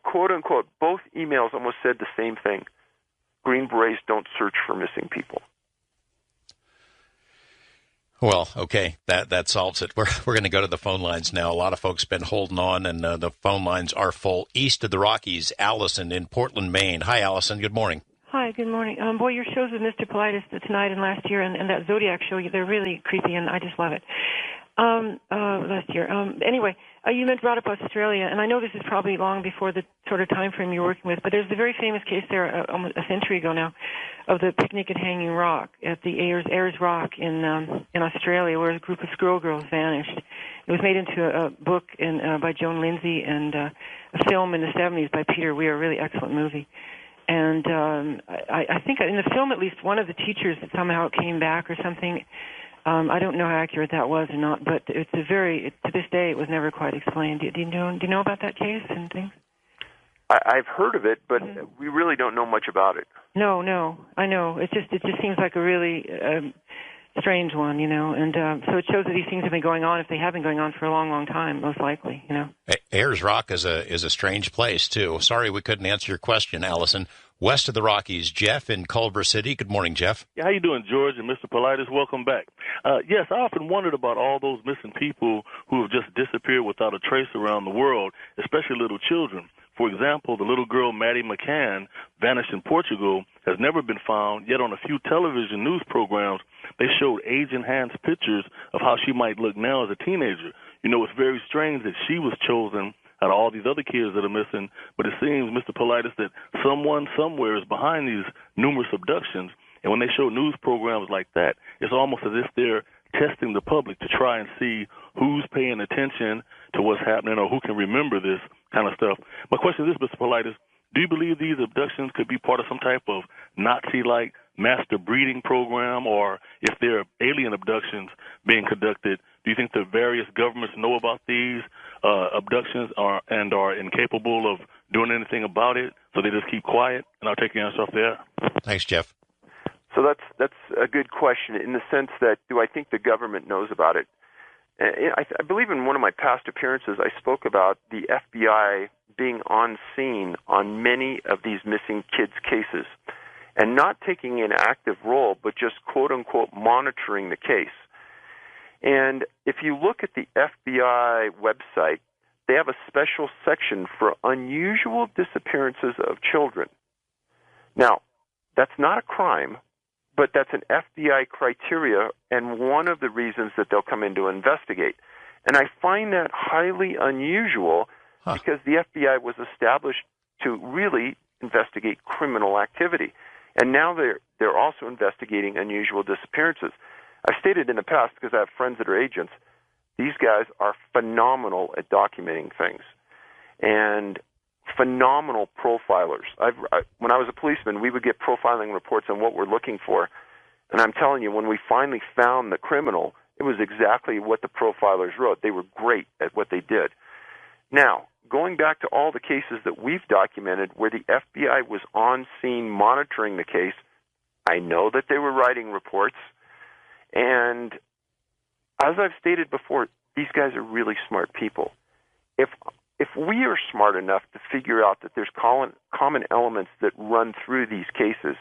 quote-unquote, both emails almost said the same thing. Green Berets don't search for missing people. Well, okay, that solves it. We're going to go to the phone lines now. A lot of folks been holding on, and the phone lines are full. East of the Rockies, Allison in Portland, Maine. Hi, Allison. Good morning. Hi, good morning. Boy, your shows with Mr. Paulides tonight and last year, and that Zodiac show, they're really creepy, and I just love it. Last year. Anyway, you brought up Australia, and I know this is probably long before the sort of time frame you're working with, but there's a very famous case there almost a century ago now of the picnic at Hanging Rock at the Ayers Rock in Australia, where a group of squirrel girls vanished. It was made into a book by Joan Lindsay and a film in the 70s by Peter Weir, a really excellent movie. And I think in the film, at least one of the teachers somehow came back or something. I don't know how accurate that was or not, but it's to this day, it was never quite explained. Do you know about that case and things? I've heard of it, but we really don't know much about it. No, I know. It just seems like a really strange one, and so it shows that these things have been going on. If they have been going on for a long, long time, most likely, Ayers Rock is a strange place too. Sorry we couldn't answer your question, Allison. West of the Rockies, Jeff in Culver City. Good morning, Jeff. Yeah, how you doing, George and Mr. Paulides? Welcome back. Yes, I often wondered about all those missing people who have just disappeared without a trace around the world, especially little children. For example, the little girl Maddie McCann vanished in Portugal, has never been found, yet on a few television news programs, they showed age-enhanced pictures of how she might look now as a teenager. It's very strange that she was chosen out of all these other kids that are missing, but it seems, Mr. Paulides, that someone somewhere is behind these numerous abductions, and when they show news programs like that, it's almost as if they're testing the public to try and see who's paying attention to what's happening or who can remember this kind of stuff. My question is this, Mr. Paulides, do you believe these abductions could be part of some type of Nazi-like master breeding program, or if there are alien abductions being conducted, do you think the various governments know about these abductions and are incapable of doing anything about it, so they just keep quiet? And I'll take your answer off there. Thanks, Jeff. So that's a good question in the sense that, do I think the government knows about it? I believe in one of my past appearances I spoke about the FBI being on scene on many of these missing kids' cases and not taking an active role, but just quote-unquote monitoring the case. And if you look at the FBI website, they have a special section for unusual disappearances of children. Now, that's not a crime, but that's an FBI criteria and one of the reasons that they'll come in to investigate. And I find that highly unusual because the FBI was established to really investigate criminal activity. And now they're also investigating unusual disappearances. I've stated in the past, because I have friends that are agents, these guys are phenomenal at documenting things and phenomenal profilers. When I was a policeman, we would get profiling reports on what we're looking for. And I'm telling you, when we finally found the criminal, it was exactly what the profilers wrote. They were great at what they did. Now, going back to all the cases that we've documented where the FBI was on scene monitoring the case, I know that they were writing reports. And as I've stated before, these guys are really smart people. If we are smart enough to figure out that there's common elements that run through these cases,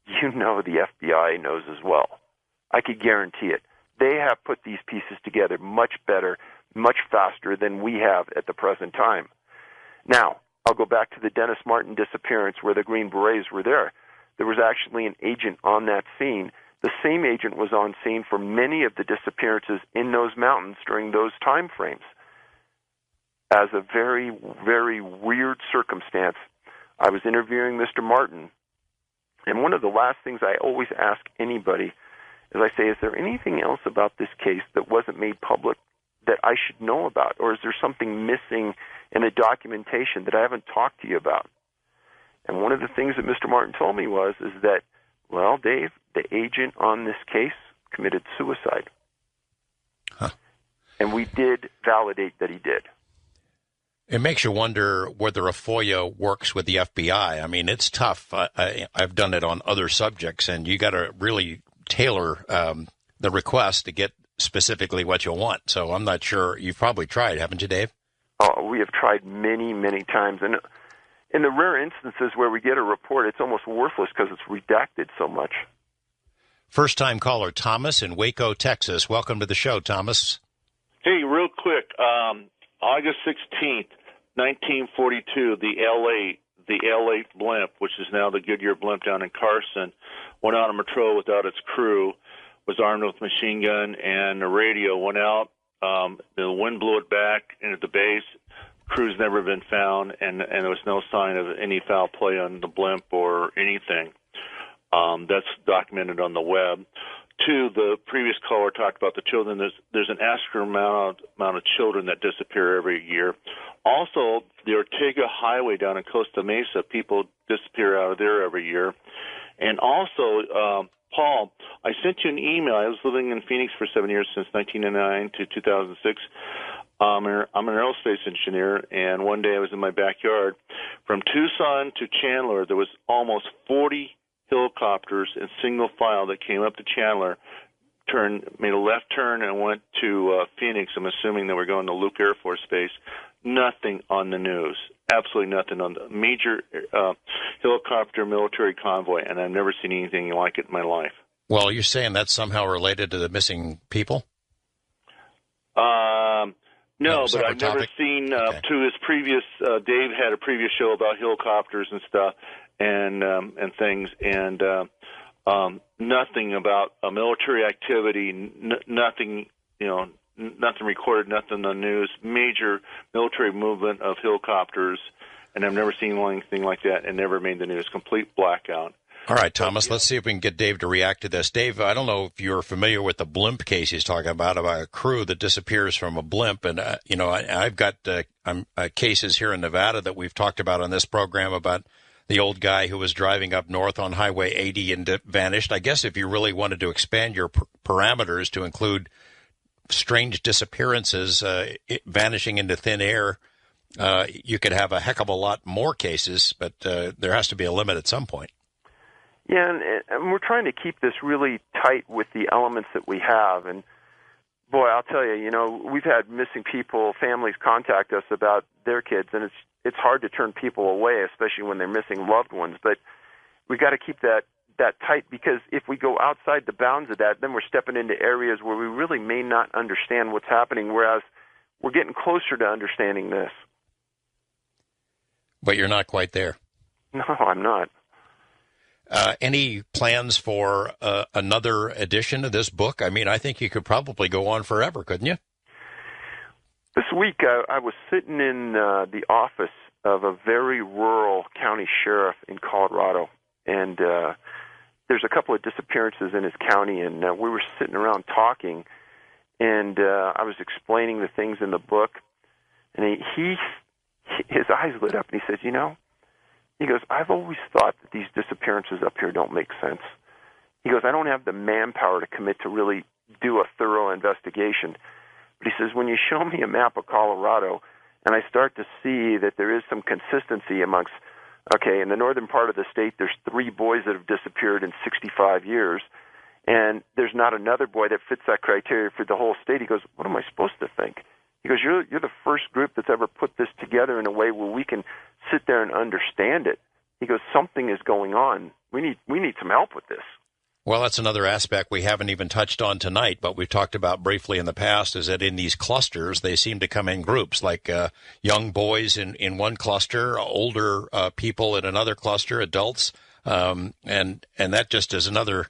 you know the FBI knows as well. I could guarantee it. They have put these pieces together much better, much faster than we have at the present time. Now, I'll go back to the Dennis Martin disappearance where the Green Berets were there. There was actually an agent on that scene. The same agent was on scene for many of the disappearances in those mountains during those time frames. As a very, very weird circumstance, I was interviewing Mr. Martin, and one of the last things I always ask anybody is I say, is there anything else about this case that wasn't made public that I should know about, or is there something missing in the documentation that I haven't talked to you about? And one of the things that Mr. Martin told me is that, well, Dave, the agent on this case committed suicide. Huh. And we did validate that he did. It makes you wonder whether a FOIA works with the FBI. I mean, it's tough. I've done it on other subjects, and you got to really tailor the request to get specifically what you want. So I'm not sure. You've probably tried, haven't you, Dave? Oh, we have tried many, many times. And in the rare instances where we get a report, it's almost worthless because it's redacted so much. First-time caller Thomas in Waco, Texas. Welcome to the show, Thomas. Hey, real quick, August 16th, 1942, the L8 blimp, which is now the Goodyear blimp down in Carson, went out on patrol without its crew, was armed with machine gun, and the radio went out. The wind blew it back into the base. Crew's never been found, and there was no sign of any foul play on the blimp or anything. That's documented on the web. Two, the previous caller talked about the children. There's an astronomical amount of children that disappear every year. Also, the Ortega Highway down in Costa Mesa, people disappear out of there every year. And also, Paul, I sent you an email. I was living in Phoenix for 7 years, since 1999 to 2006. I'm an aerospace engineer, and one day I was in my backyard. From Tucson to Chandler, there was almost 40 helicopters in single file that came up to Chandler, made a left turn, and went to Phoenix. I'm assuming they were going to Luke Air Force Base. Nothing on the news. Absolutely nothing on the major helicopter military convoy, and I've never seen anything like it in my life. Well, you're saying that's somehow related to the missing people? No, but I've never seen, to his previous, Dave had a previous show about helicopters and stuff, and things, and nothing about a military activity, nothing, nothing recorded, nothing on the news, major military movement of helicopters, and I've never seen anything like that, and never made the news. Complete blackout. All right, Thomas, let's see if we can get Dave to react to this. Dave, I don't know if you're familiar with the blimp case he's talking about a crew that disappears from a blimp. And, I've got cases here in Nevada that we've talked about on this program about the old guy who was driving up north on Highway 80 and vanished. I guess if you really wanted to expand your parameters to include strange disappearances, vanishing into thin air, you could have a heck of a lot more cases, but there has to be a limit at some point. Yeah, and we're trying to keep this really tight with the elements that we have. And, boy, I'll tell you, we've had missing people, families contact us about their kids, and it's hard to turn people away, especially when they're missing loved ones. But we got to keep that tight, because if we go outside the bounds of that, then we're stepping into areas where we really may not understand what's happening, whereas we're getting closer to understanding this. But you're not quite there. No, I'm not. Any plans for another edition of this book? I mean, I think you could probably go on forever, couldn't you? This week, I was sitting in the office of a very rural county sheriff in Colorado, and there's a couple of disappearances in his county, and we were sitting around talking, and I was explaining the things in the book, and his eyes lit up, and he says, he goes, I've always thought that these disappearances up here don't make sense. He goes, I don't have the manpower to commit to really do a thorough investigation. But he says, when you show me a map of Colorado and I start to see that there is some consistency amongst, in the northern part of the state, there's 3 boys that have disappeared in 65 years, and there's not another boy that fits that criteria for the whole state. He goes, what am I supposed to think? He goes, you're the first group that's ever put this together in a way where we can sit there and understand it. He goes, something is going on. We need some help with this. Well, that's another aspect we haven't even touched on tonight, but we've talked about briefly in the past, is that in these clusters, they seem to come in groups, like young boys in one cluster, older people in another cluster, adults, and that just is another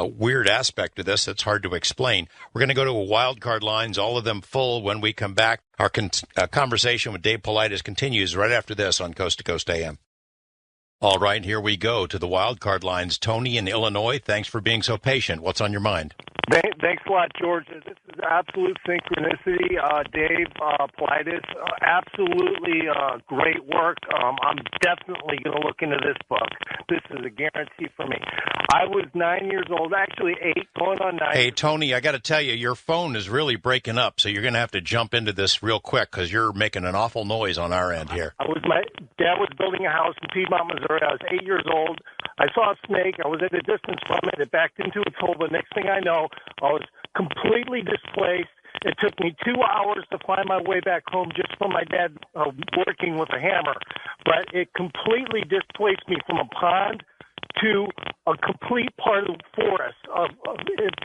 weird aspect of this that's hard to explain. We're going to go to wild card lines, all of them full when we come back. Our conversation with Dave Paulides continues right after this on Coast to Coast AM. All right, here we go to the wild card lines. Tony in Illinois, thanks for being so patient. What's on your mind? Thanks a lot, George. This is absolute synchronicity. Dave Paulides, absolutely great work. I'm definitely going to look into this book. This is a guarantee for me. I was 9 years old, actually 8, going on 9. Hey, Tony, I got to tell you, your phone is really breaking up, so you're going to have to jump into this real quick because you're making an awful noise on our end here. My dad was building a house in Piedmont, Missouri. I was 8 years old. I saw a snake. I was at a distance from it. It backed into its hole. The next thing I know, I was completely displaced. It took me 2 hours to find my way back home just from my dad working with a hammer. But it completely displaced me from a pond to a complete part of the forest of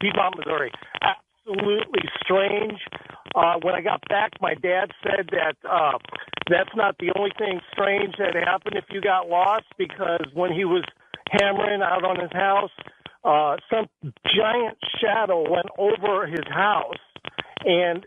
Piedmont, Missouri. Absolutely strange. When I got back, my dad said that that's not the only thing strange that happened if you got lost, because when he was hammering out on his house, some giant shadow went over his house, and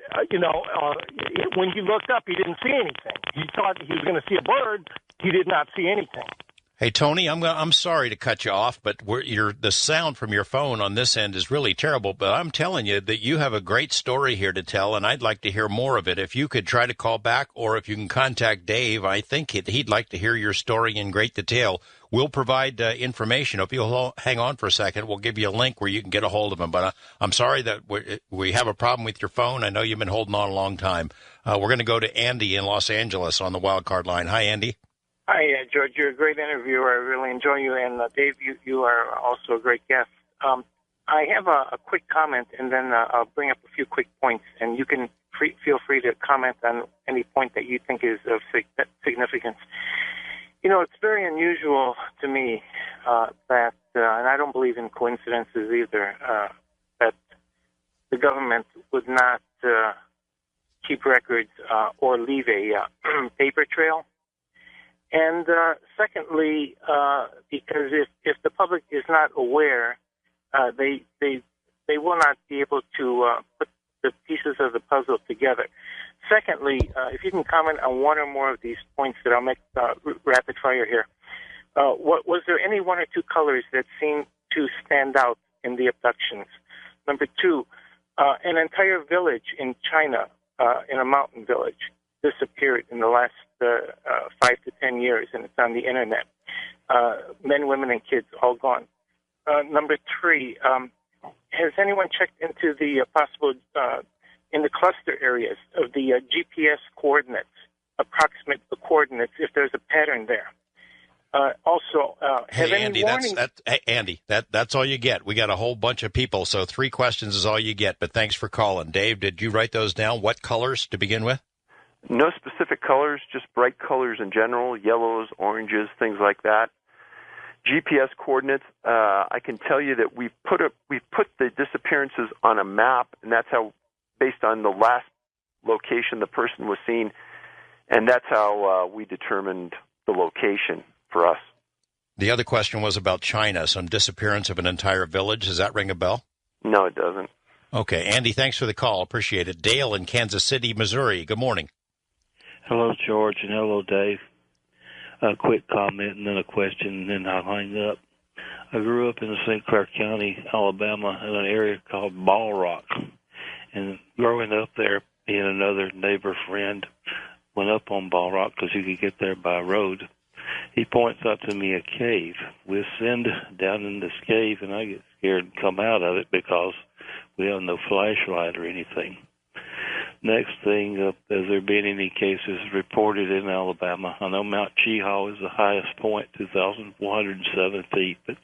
when he looked up, he didn't see anything. He thought he was going to see a bird. He did not see anything. Hey, Tony, I'm sorry to cut you off, but the sound from your phone on this end is really terrible. But I'm telling you that you have a great story here to tell, and I'd like to hear more of it. If you could try to call back, or if you can contact Dave, I think he'd like to hear your story in great detail. We'll provide information. If you'll hang on for a second, we'll give you a link where you can get a hold of him. But I'm sorry that we have a problem with your phone. I know you've been holding on a long time. We're going to go to Andy in Los Angeles on the wild card line. Hi, Andy. Hi, George. You're a great interviewer. I really enjoy you. And Dave, you are also a great guest. I have a quick comment, and then I'll bring up a few quick points, and you can feel free to comment on any point that you think is of significance. It's very unusual to me that, and I don't believe in coincidences either, that the government would not keep records or leave a paper trail. And secondly, because if the public is not aware, they will not be able to put the pieces of the puzzle together. Secondly, if you can comment on one or more of these points that I'll make rapid fire here. Was there any one or two colors that seemed to stand out in the abductions? Number two, an entire village in China, in a mountain village, disappeared in the last 5 to 10 years, and it's on the internet. Men, women, and kids all gone. Number three, has anyone checked into the possible, in the cluster areas of the GPS coordinates, approximate coordinates, if there's a pattern there? Also, have any warnings? Andy, that's all you get. We got a whole bunch of people, so 3 questions is all you get, but thanks for calling. Dave, did you write those down? What colors to begin with? No specific colors, just bright colors in general, yellows, oranges, things like that. GPS coordinates, I can tell you that we've put the disappearances on a map, and that's how, based on the last location the person was seen, and that's how we determined the location for us. The other question was about China, some disappearance of an entire village. Does that ring a bell? No, it doesn't. Okay, Andy, thanks for the call. Appreciate it. Dale in Kansas City, Missouri. Good morning. Hello, George, and hello, Dave. A quick comment and then a question, and then I'll hang up. I grew up in St. Clair County, Alabama, in an area called Ball Rock. And growing up there, me and another neighbor friend went up on Ball Rock because you could get there by road. He points out to me a cave. We ascend down in this cave, and I get scared and come out of it because we have no flashlight or anything. Next thing, has there been any cases reported in Alabama? I know Mount Cheehaw is the highest point, 2,407 feet, but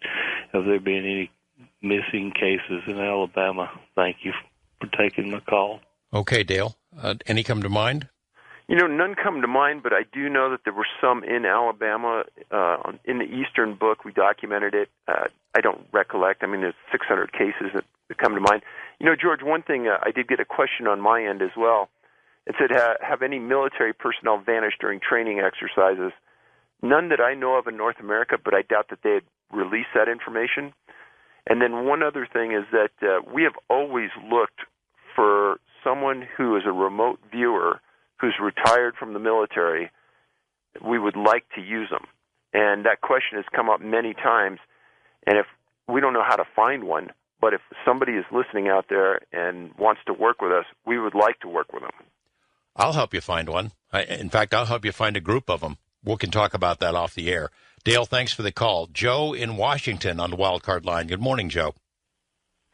have there been any missing cases in Alabama? Thank you for taking my call. Okay, Dale. Any come to mind? None come to mind, but I do know that there were some in Alabama. In the Eastern book, we documented it. I don't recollect. I mean, there's 600 cases that come to mind. George, one thing, I did get a question on my end as well. It said, have any military personnel vanished during training exercises? None that I know of in North America, but I doubt that they had released that information. And then one other thing is that we have always looked for someone who is a remote viewer who's retired from the military. We would like to use them. And that question has come up many times. And if we don't know how to find one, but if somebody is listening out there and wants to work with us, we would like to work with them. I'll help you find one. In fact, I'll help you find a group of them. We can talk about that off the air. Dale, thanks for the call. Joe in Washington on the wild card line. Good morning, Joe.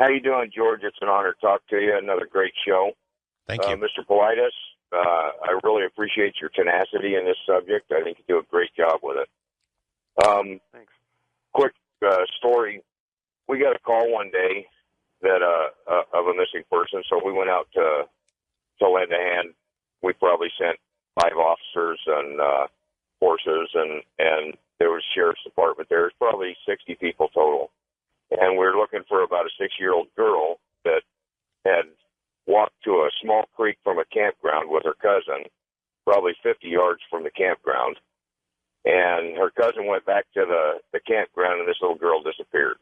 How you doing, George? It's an honor to talk to you. Another great show. Thank you. Mr. Paulides, I really appreciate your tenacity in this subject. I think you do a great job with it. Thanks. Quick story. We got a call one day that of a missing person, so we went out to lend a hand. We probably sent 5 officers and horses, and there was sheriff's department there. There's probably 60 people total. And we were looking for about a 6-year-old girl that had walked to a small creek from a campground with her cousin, probably 50 yards from the campground. And her cousin went back to the campground, and this little girl disappeared.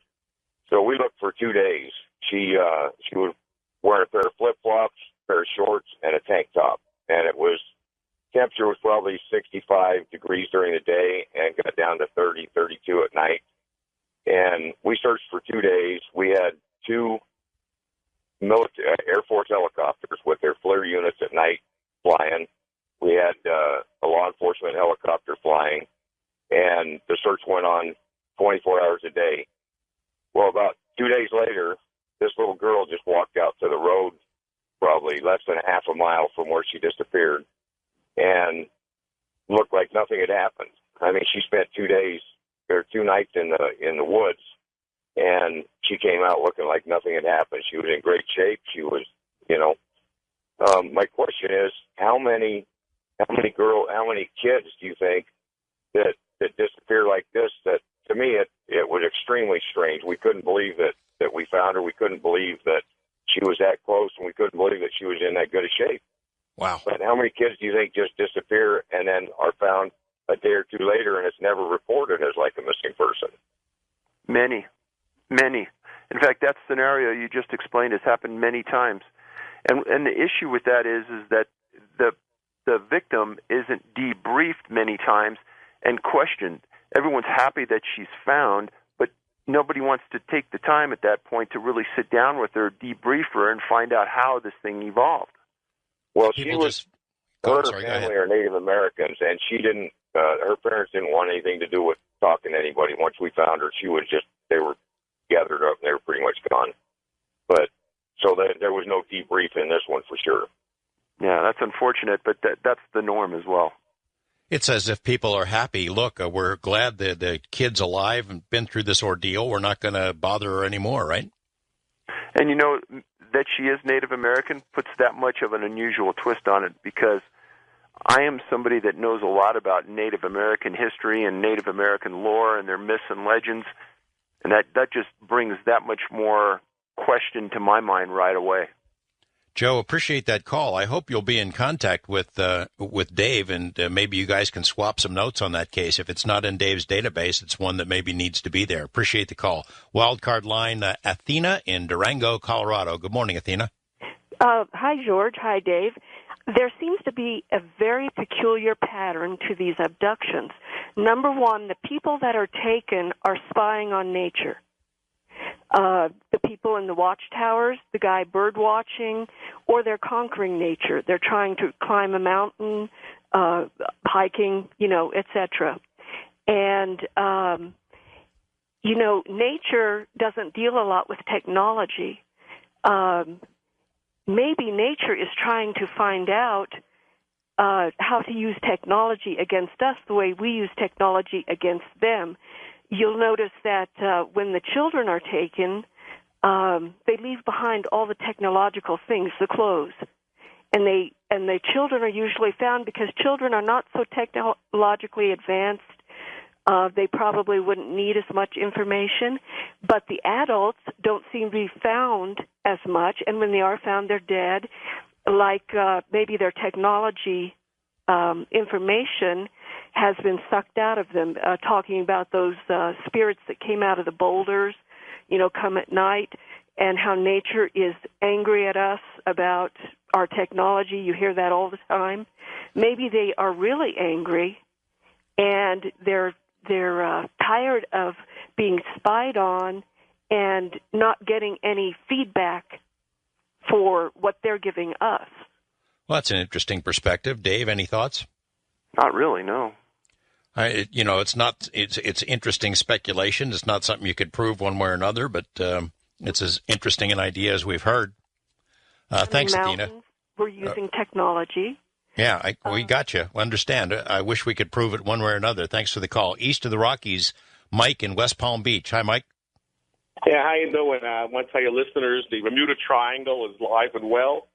So we looked for 2 days. She was wearing a pair of flip-flops, a pair of shorts, and a tank top. And temperature was probably 65 degrees during the day and got down to 30, 32 at night. And we searched for 2 days. We had 2 Air Force helicopters with their FLIR units at night flying. We had a law enforcement helicopter flying, and the search went on 24 hours a day. Well, about 2 days later, this little girl just walked out to the road, probably less than a half a mile from where she disappeared, and looked like nothing had happened. I mean, she spent 2 days or 2 nights in the woods, and she came out looking like nothing had happened. She was in great shape. She was, my question is, how many kids do you think that disappear like this? That to me, it was extremely strange. We couldn't believe that we found her. We couldn't believe that she was that close, and we couldn't believe that she was in that good a shape. Wow. But how many kids do you think just disappear and then are found a day or 2 later, and it's never reported as like a missing person? Many. In fact, that scenario you just explained has happened many times. And the issue with that is that the victim isn't debriefed many times and questioned. Everyone's happy that she's found, but nobody wants to take the time at that point to really sit down with her, debrief her, and find out how this thing evolved. Well, Go her family are Native Americans, and she didn't. Her parents didn't want anything to do with talking to anybody. Once we found her, they were gathered up, and they were pretty much gone. But so there was no debrief in this one for sure. Yeah, that's unfortunate, but that's the norm as well. It's as if people are happy. Look, we're glad that the kid's alive and been through this ordeal. We're not going to bother her anymore, right? And that she is Native American puts that much of an unusual twist on it, because I am somebody that knows a lot about Native American history and Native American lore and their myths and legends, and that just brings that much more question to my mind right away. Joe, appreciate that call. I hope you'll be in contact with Dave, and maybe you guys can swap some notes on that case. If it's not in Dave's database, it's one that maybe needs to be there. Appreciate the call. Wildcard line, Athena in Durango, Colorado. Good morning, Athena. Hi, George. Hi, Dave. There seems to be a very peculiar pattern to these abductions. Number one, the people that are taken are spying on nature. The people in the watchtowers, the guy bird watching, or they're conquering nature. They're trying to climb a mountain, hiking, etc. And, nature doesn't deal a lot with technology. Maybe nature is trying to find out how to use technology against us the way we use technology against them. You'll notice that when the children are taken, they leave behind all the technological things, the clothes. And the children are usually found because children are not so technologically advanced. They probably wouldn't need as much information. But the adults don't seem to be found as much. And when they are found, they're dead. Like maybe their technology information has been sucked out of them, talking about those spirits that came out of the boulders, come at night, and how nature is angry at us about our technology. You hear that all the time. Maybe they are really angry, and they're tired of being spied on and not getting any feedback for what they're giving us. Well, that's an interesting perspective. Dave, any thoughts? Not really, no. It's interesting speculation. It's not something you could prove one way or another, but it's as interesting an idea as we've heard. Thanks, Athena. We're using technology. Yeah, we got you. Understand. I wish we could prove it one way or another. Thanks for the call. East of the Rockies, Mike in West Palm Beach. Hi, Mike. Yeah, how you doing? I want to tell your listeners the Bermuda Triangle is alive and well.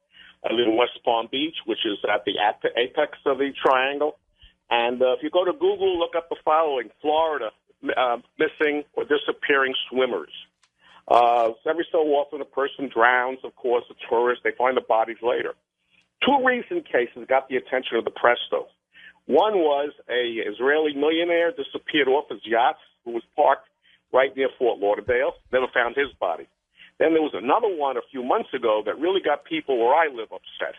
I live in West Palm Beach, which is at the apex of the triangle. And if you go to Google, look up the following: Florida, missing or disappearing swimmers. Every so often a person drowns, of course, a tourist. They find the bodies later. Two recent cases got the attention of the press, though. One was a Israeli millionaire disappeared off his yacht, who was parked right near Fort Lauderdale. Never found his body. Then there was another one a few months ago that really got people where I live upset.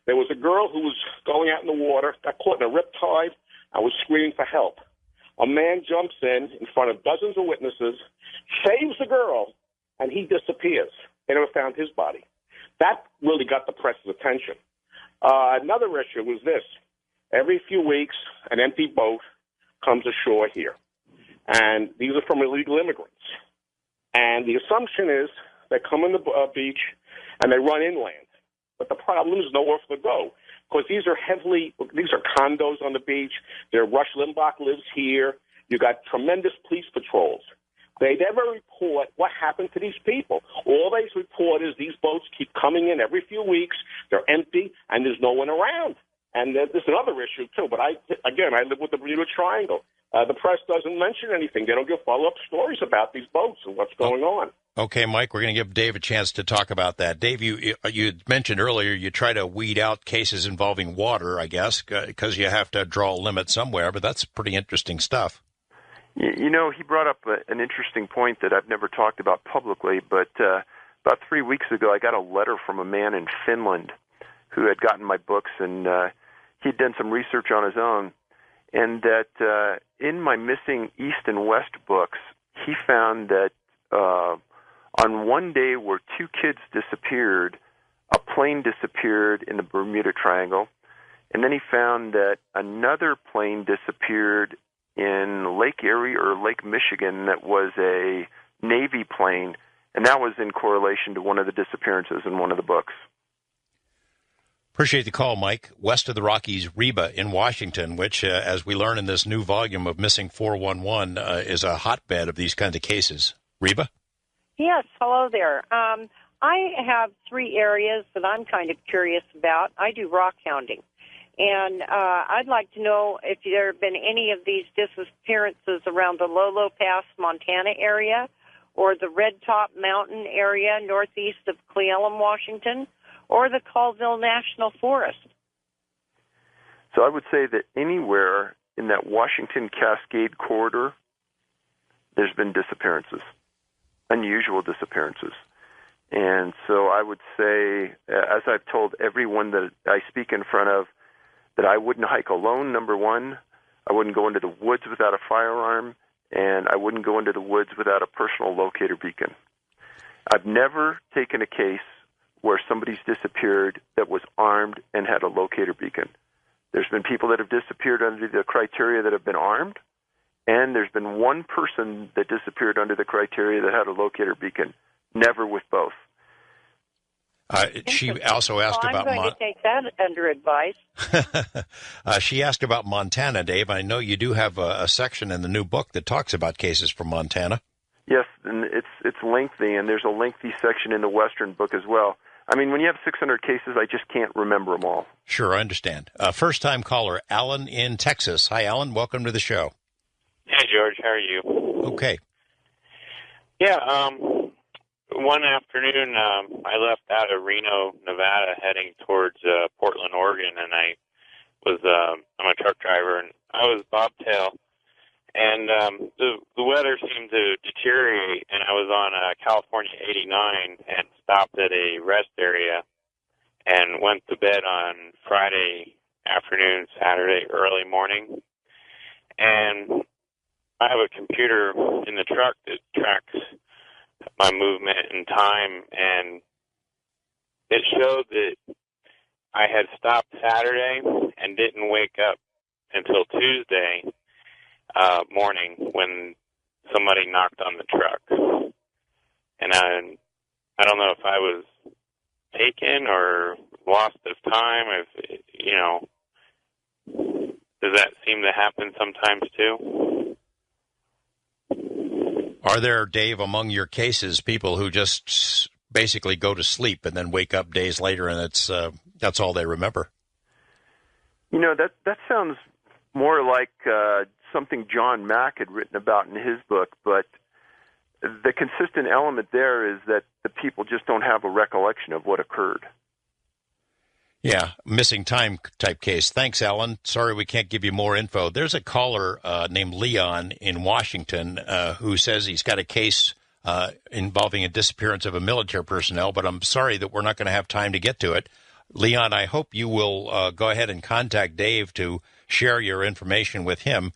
There was a girl who was going out in the water, got caught in a riptide, and was screaming for help. A man jumps in front of dozens of witnesses, saves the girl, and he disappears. They never found his body. That really got the press's attention. Another issue was this. Every few weeks, an empty boat comes ashore here. And these are from illegal immigrants. And the assumption is they come on the beach and they run inland. But the problem is nowhere for them to go, because these are condos on the beach. Rush Limbaugh lives here. You got tremendous police patrols. They never report what happened to these people. All they report is these boats keep coming in every few weeks. They're empty, and there's no one around. And there's another issue, too. But I live with the Bermuda Triangle. The press doesn't mention anything. They don't give follow-up stories about these boats and what's going on. Okay, Mike, we're going to give Dave a chance to talk about that. Dave, you mentioned earlier you try to weed out cases involving water, I guess, because you have to draw a limit somewhere, but that's pretty interesting stuff. He brought up an interesting point that I've never talked about publicly, but about 3 weeks ago I got a letter from a man in Finland who had gotten my books, and he'd done some research on his own, and that in my missing East and West books, he found that on one day where two kids disappeared, a plane disappeared in the Bermuda Triangle, and then he found that another plane disappeared in Lake Erie or Lake Michigan that was a Navy plane, and that was in correlation to one of the disappearances in one of the books. Appreciate the call, Mike. West of the Rockies, Reba in Washington, which, as we learn in this new volume of Missing 411, is a hotbed of these kinds of cases. Reba? Yes, hello there. I have three areas that I'm kind of curious about. I do rock hounding, and I'd like to know if there have been any of these disappearances around the Lolo Pass, Montana area, or the Red Top Mountain area northeast of Cle Elum, Washington, or the Colville National Forest? So I would say that anywhere in that Washington Cascade corridor, there's been disappearances, unusual disappearances. And so I would say, as I've told everyone that I speak in front of, that I wouldn't hike alone, number one. I wouldn't go into the woods without a firearm, and I wouldn't go into the woods without a personal locator beacon. I've never taken a case where somebody's disappeared that was armed and had a locator beacon. There's been people that have disappeared under the criteria that have been armed, and there's been one person that disappeared under the criteria that had a locator beacon. Never with both. She also asked about. I'm going to take that under advice. She asked about Montana, Dave. I know you do have a section in the new book that talks about cases from Montana. Yes, and it's lengthy, and there's a lengthy section in the Western book as well. I mean, when you have 600 cases, I just can't remember them all. Sure, I understand. First-time caller, Alan in Texas. Hi, Alan. Welcome to the show. Hey, George. How are you? Okay. Yeah, one afternoon, I left out of Reno, Nevada, heading towards Portland, Oregon, and I'm a truck driver, and I was bobtail, and the weather seemed to deteriorate, and I was on California 89 and stopped at a rest area and went to bed on Friday afternoon, Saturday early morning, and I have a computer in the truck that tracks my movement and time, and it showed that I had stopped Saturday and didn't wake up until Tuesday morning when somebody knocked on the truck. And I don't know if I was taken or lost of time. Does that seem to happen sometimes too? Are there, Dave, among your cases, people who just basically go to sleep and then wake up days later and that's all they remember? That sounds more like something John Mack had written about in his book, but the consistent element there is that the people just don't have a recollection of what occurred. Yeah, missing time type case. Thanks, Alan. Sorry we can't give you more info. There's a caller named Leon in Washington who says he's got a case involving a disappearance of a military personnel, but I'm sorry that we're not going to have time to get to it. Leon, I hope you will go ahead and contact Dave to share your information with him.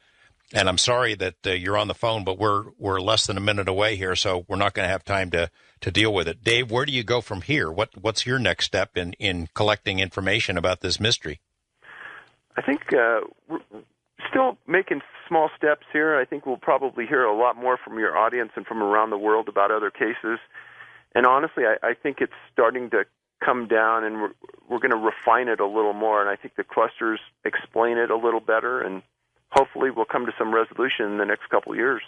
And I'm sorry that you're on the phone, but we're less than a minute away here, so we're not going to have time to deal with it. Dave, where do you go from here? What's your next step in collecting information about this mystery? I think we're still making small steps here. I think we'll probably hear a lot more from your audience and from around the world about other cases. And honestly, I think it's starting to come down, and we're going to refine it a little more. And I think the clusters explain it a little better, and hopefully we'll come to some resolution in the next couple of years.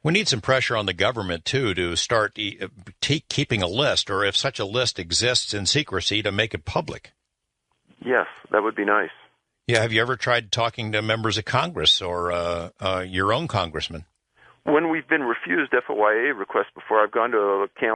We need some pressure on the government, too, to start keeping a list, or if such a list exists in secrecy, to make it public. Yes, that would be nice. Yeah, have you ever tried talking to members of Congress or your own congressman? When we've been refused FOIA requests before, I've gone to a camp